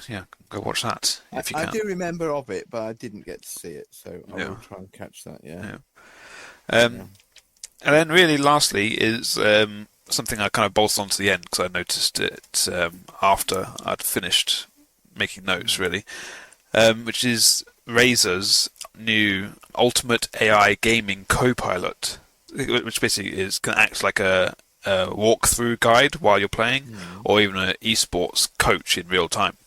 go watch that, if you I can. do remember of it, but I didn't get to see it, so I Yeah. will try and catch that. Yeah. And then really lastly is something I kind of bolted onto the end because I noticed it after I'd finished making notes, really, which is Razer's new Ultimate AI Gaming Copilot, which basically can act like a walkthrough guide while you're playing, or even an esports coach in real time.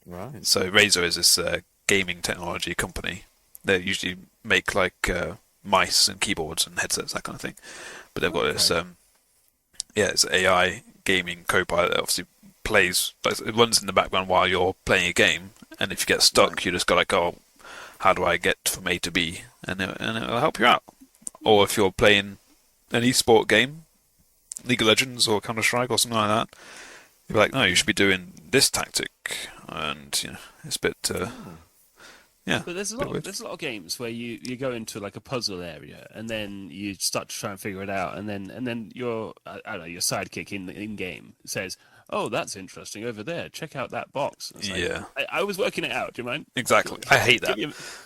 Right. So Razer is this gaming technology company. They usually make like mice and keyboards and headsets, that kind of thing. But they've got this, it's AI gaming copilot that obviously plays, it runs in the background while you're playing a game. And if you get stuck, you just go like, oh, how do I get from A to B? And it'll help you out. Or if you're playing an esport game, League of Legends or Counter-Strike or something like that, you'll be like, no, you should be doing this tactic. And, it's a bit... But there's a lot of games where you go into like a puzzle area and then you start to try and figure it out, and then your your sidekick in game says, "Oh, that's interesting over there. Check out that box." It's like, I was working it out. Do you mind? Exactly. I hate that.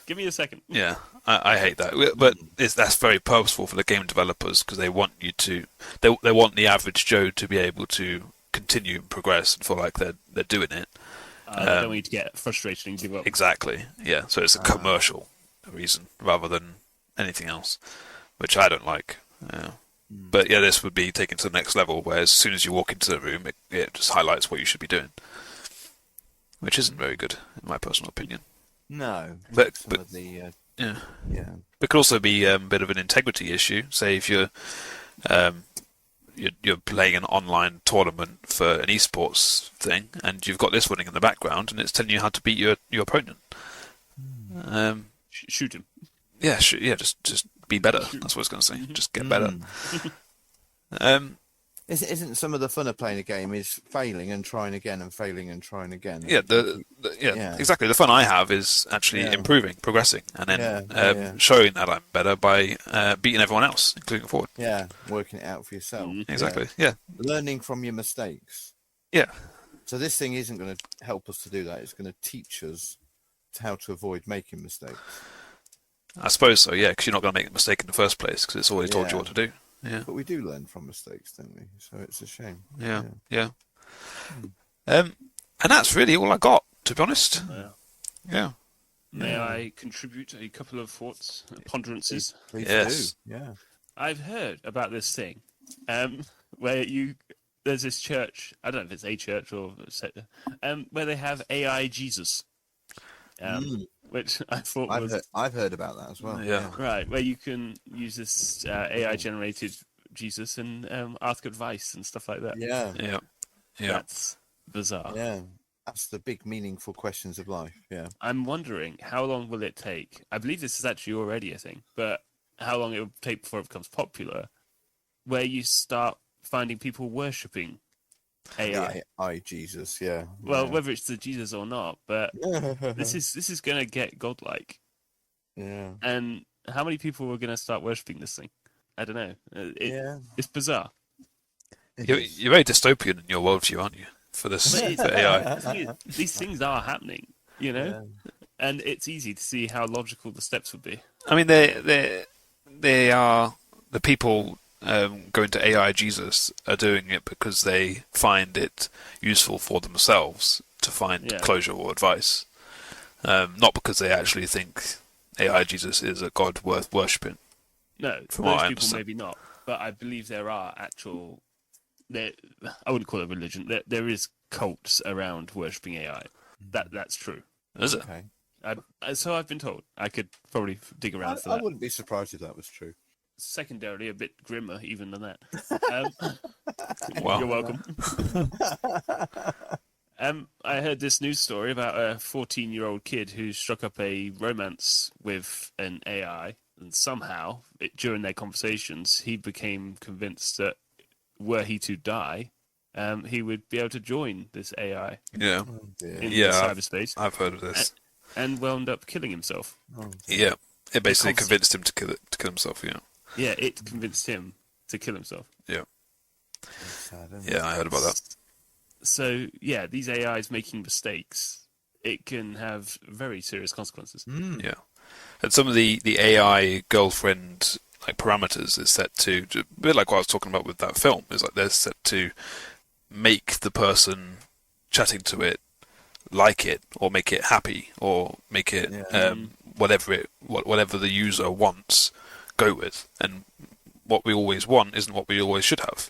Give me a second. Yeah, I hate that. But that's very purposeful for the game developers because they want you to. They want the average Joe to be able to continue and progress and feel like they're doing it. I don't want you to get frustrated and give up. Exactly. Yeah. So it's a commercial reason rather than anything else, which I don't like. But yeah, this would be taken to the next level, where as soon as you walk into the room, it just highlights what you should be doing, which isn't very good in my personal opinion. No. But some of the Yeah. Yeah. It could also be a bit of an integrity issue. Say if you're playing an online tournament for an esports thing, and you've got this running in the background, and it's telling you how to beat your opponent. Shoot him. Yeah, just be better. That's what I was going to say. Just get better. Isn't some of the fun of playing a game is failing and trying again and failing and trying again? Yeah, Yeah. exactly. The fun I have is actually Yeah. improving, progressing, and then Yeah. showing that I'm better by beating everyone else, including forward. Yeah, working it out for yourself. Exactly. Yeah. Yeah. Learning from your mistakes. Yeah. So this thing isn't going to help us to do that. It's going to teach us how to avoid making mistakes. I suppose so. Yeah, because you're not going to make a mistake in the first place because it's already told you Yeah. what to do. Yeah. But we do learn from mistakes, don't we? So it's a shame. Yeah. And that's really all I got, to be honest. Yeah. May I contribute a couple of thoughts, ponderances? Please Yes. do. Yeah. I've heard about this thing, where there's this church. I don't know if it's a church or a sector, where they have AI Jesus, which I thought I've heard about that as well. Yeah. right, where you can use this AI generated Jesus and ask advice and stuff like that. Yeah. Yeah. Yeah. That's bizarre. Yeah. That's the big meaningful questions of life. Yeah. I'm wondering how long will it take? I believe this is actually already a thing, but how long it will take before it becomes popular, where you start finding people worshipping AI. AI Jesus. Yeah. Well, whether it's the Jesus or not, but this is going to get godlike. Yeah. And how many people are going to start worshipping this thing? I don't know. Yeah. It's bizarre. You're very dystopian in your worldview, aren't you? For this But for AI. the thing is, these things are happening, you know, and it's easy to see how logical the steps would be. I mean, they are the people going to AI Jesus are doing it because they find it useful for themselves to find Yeah. closure or advice, not because they actually think AI Jesus is a god worth worshipping. No, From what those I people understand. maybe not, but I believe there are actual. I wouldn't call it religion. There is cults around worshipping AI. That's true. Is it? Okay. So I've been told. I could probably dig around for I that. wouldn't be surprised if that was true. Secondarily, a bit grimmer even than that. Wow. You're welcome. I heard this news story about a 14-year-old kid who struck up a romance with an AI, and somehow, during their conversations, he became convinced that were he to die, he would be able to join this AI Yeah. in Yeah, cyberspace, I've heard of this. and wound up killing himself. Yeah. It basically Because- convinced him to kill himself. Yeah. Yeah, it convinced him to kill himself. Yeah. Sad, isn't it? Yeah. I heard about that. So, yeah, these AIs making mistakes, it can have very serious consequences. Yeah. And some of the AI girlfriend like parameters is set to a bit like what I was talking about with that film. Is like they're set to make the person chatting to it like it, or make it happy, or make it whatever the user wants, go with. And what we always want isn't what we always should have.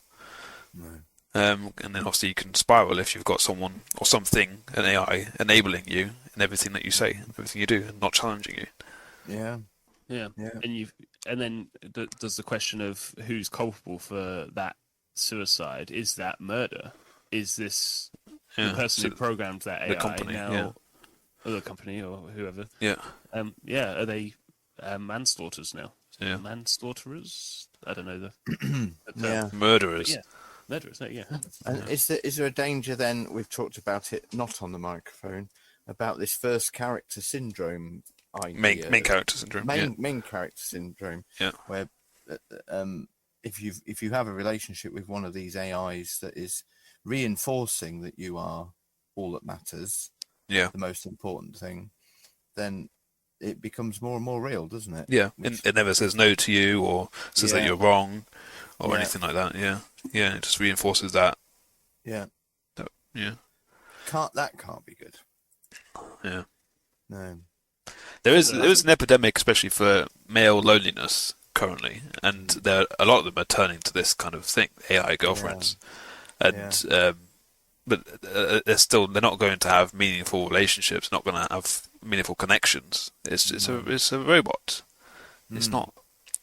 And then obviously you can spiral if you've got someone or something, an AI, enabling you in everything that you say, everything you do, and not challenging you. Yeah. Yeah, Yeah. and then does the question of who's culpable for that suicide? Is that murder? Is this the Yeah. person So who programmed that AI the company, now, yeah. or the company or whoever? Yeah. Yeah, are they manslaughters now? Yeah. Manslaughterers? I don't know the term. Yeah. Murderers. Yeah. Murderers. No, yeah. And is there a danger then? We've talked about it not on the microphone about this first character syndrome idea. Main character syndrome. Main character syndrome. Yeah. Where if you have a relationship with one of these AIs that is reinforcing that you are all that matters, Yeah. the most important thing, then it becomes more and more real, doesn't it? Yeah. Which- It never says no to you or says that Yeah. you're wrong or Yeah. anything like that. Yeah. Yeah. It just reinforces that. yeah. Yeah. Can't be good. Yeah. No. There is an epidemic, especially for male loneliness currently, and a lot of them are turning to this kind of thing, AI girlfriends, and but they're not going to have meaningful relationships, not going to have meaningful connections. It's a robot. It's not.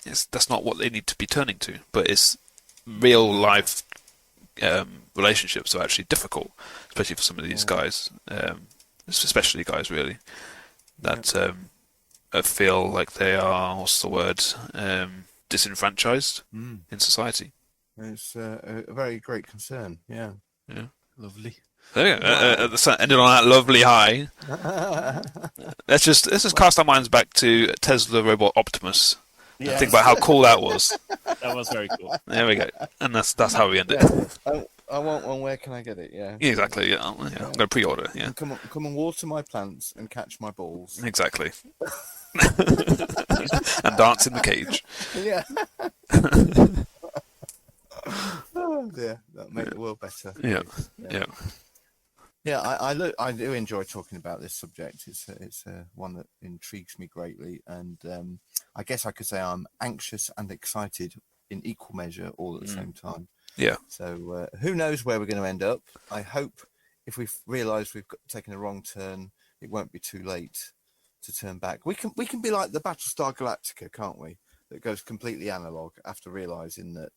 That's not what they need to be turning to. But it's real life relationships are actually difficult, especially for some of these guys, especially guys really that feel like they are, what's the word, disenfranchised in society. It's a very great concern. Yeah. Lovely. There we go. Ended on that lovely high. Let's just cast our minds back to Tesla robot Optimus and think about how cool that was. That was very cool. There we go. And that's how we end it. I want one. Where can I get it? Yeah. Exactly. Yeah. I'm going to pre-order. Yeah. And come and water my plants and catch my balls. Exactly. And dance in the cage. Yeah. Oh dear, that'll make the world better. Yeah. Yeah. Yeah, I do enjoy talking about this subject. It's one that intrigues me greatly, and I guess I could say I'm anxious and excited in equal measure all at the same time. Yeah. So who knows where we're going to end up? I hope if we've realised we've taken a wrong turn, it won't be too late to turn back. We can be like the Battlestar Galactica, can't we? That goes completely analog after realising that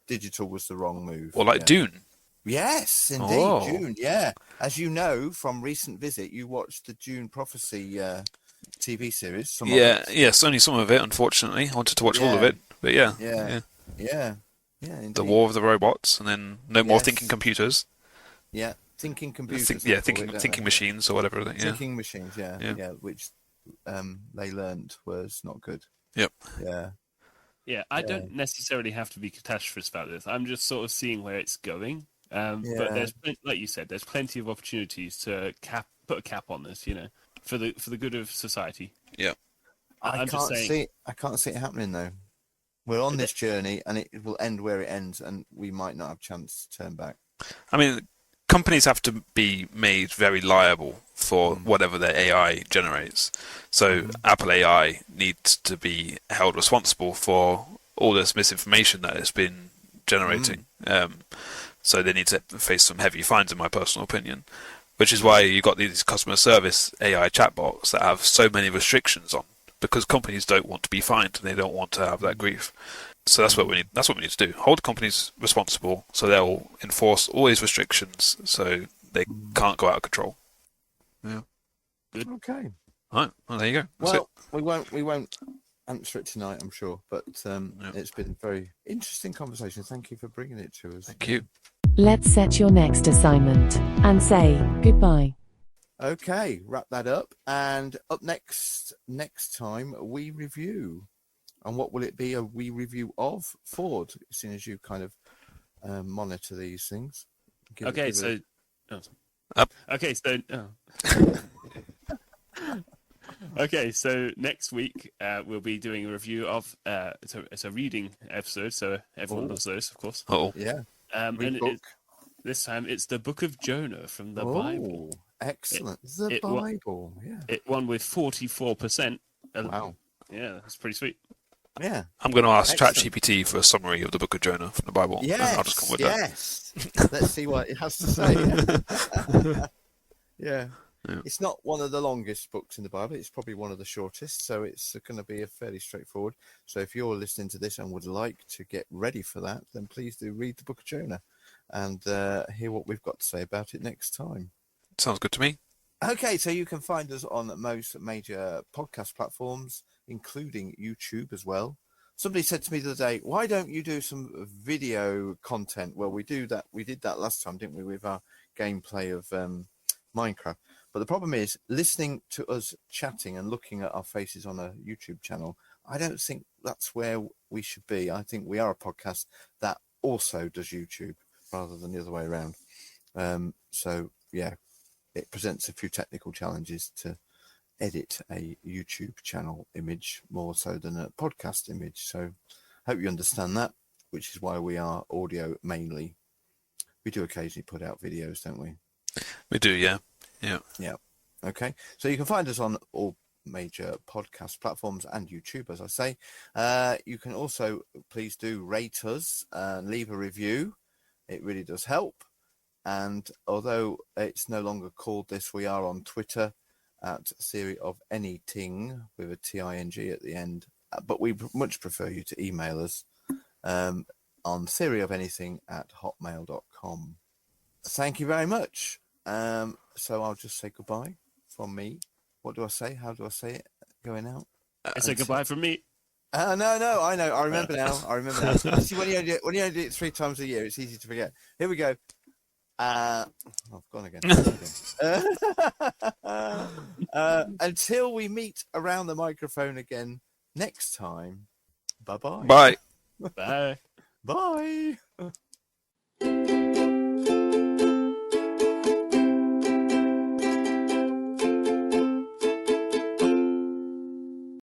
digital was the wrong move. Or like Dune. Yes, indeed, Dune. Yeah, as you know from recent visit, you watched the Dune Prophecy TV series. Yes, only some of it. Unfortunately, I wanted to watch all of it, but yeah. Indeed. The War of the Robots, and then no more thinking computers. Yeah, thinking computers. Thinking machines or whatever. Yeah. Thinking machines. Yeah, which they learned was not good. Yep. Yeah, I don't necessarily have to be catastrophist about this. I'm just sort of seeing where it's going. But there's, like you said, there's plenty of opportunities to put a cap on this. For the good of society. Yeah. I can't see it happening though. We're on this journey, and it will end where it ends, and we might not have a chance to turn back. I mean, companies have to be made very liable for whatever their AI generates. So Apple AI needs to be held responsible for all this misinformation that it's been generating. So they need to face some heavy fines, in my personal opinion. Which is why you've got these customer service AI chatbots that have so many restrictions on, because companies don't want to be fined and they don't want to have that grief. So that's what we need. That's what we need to do. Hold companies responsible, so they'll enforce all these restrictions, so they can't go out of control. Yeah. Good. Okay. All right. Well, there you go. Well, we won't answer it tonight, I'm sure, but it's been a very interesting conversation. Thank you for bringing it to us. Thank you. Let's set your next assignment and say goodbye. Okay, wrap that up. And up next time, we review. And what will it be? A we review of Ford, as soon as you kind of monitor these things. Okay, so next week we'll be doing a review of it's a reading episode, so everyone loves those, of course. Yeah. This time it's the Book of Jonah from the Bible. Excellent. The Bible. It won with 44%. Wow. Yeah, that's pretty sweet. Yeah. I'm going to ask ChatGPT for a summary of the Book of Jonah from the Bible. Yes. And I'll just come with that. Let's see what it has to say. Yeah. It's not one of the longest books in the Bible. It's probably one of the shortest, so it's going to be a fairly straightforward. So if you're listening to this and would like to get ready for that, then please do read the Book of Jonah and hear what we've got to say about it next time. Sounds good to me. Okay, so you can find us on most major podcast platforms, including YouTube as well. Somebody said to me the other day, why don't you do some video content? Well, we do that. We did that last time, didn't we, with our gameplay of Minecraft. But the problem is, listening to us chatting and looking at our faces on a YouTube channel, I don't think that's where we should be. I think we are a podcast that also does YouTube rather than the other way around. So, yeah, it presents a few technical challenges to edit a YouTube channel image more so than a podcast image. So hope you understand that, which is why we are audio mainly. We do occasionally put out videos, don't we? We do, yeah. Yeah. Okay. So you can find us on all major podcast platforms and YouTube, as I say. You can also please do rate us and leave a review. It really does help. And although it's no longer called this, we are on Twitter at theory of anything with a TING at the end. But we much prefer you to email us on theoryofanything@hotmail.com. Thank you very much. So I'll just say goodbye from me. What do I say? How do I say it going out? I say goodbye from me. No, I know. I remember now. See, when you only do it 3 times a year, it's easy to forget. Here we go. I've gone again. Until we meet around the microphone again next time. Bye-bye. Bye. Bye. Bye.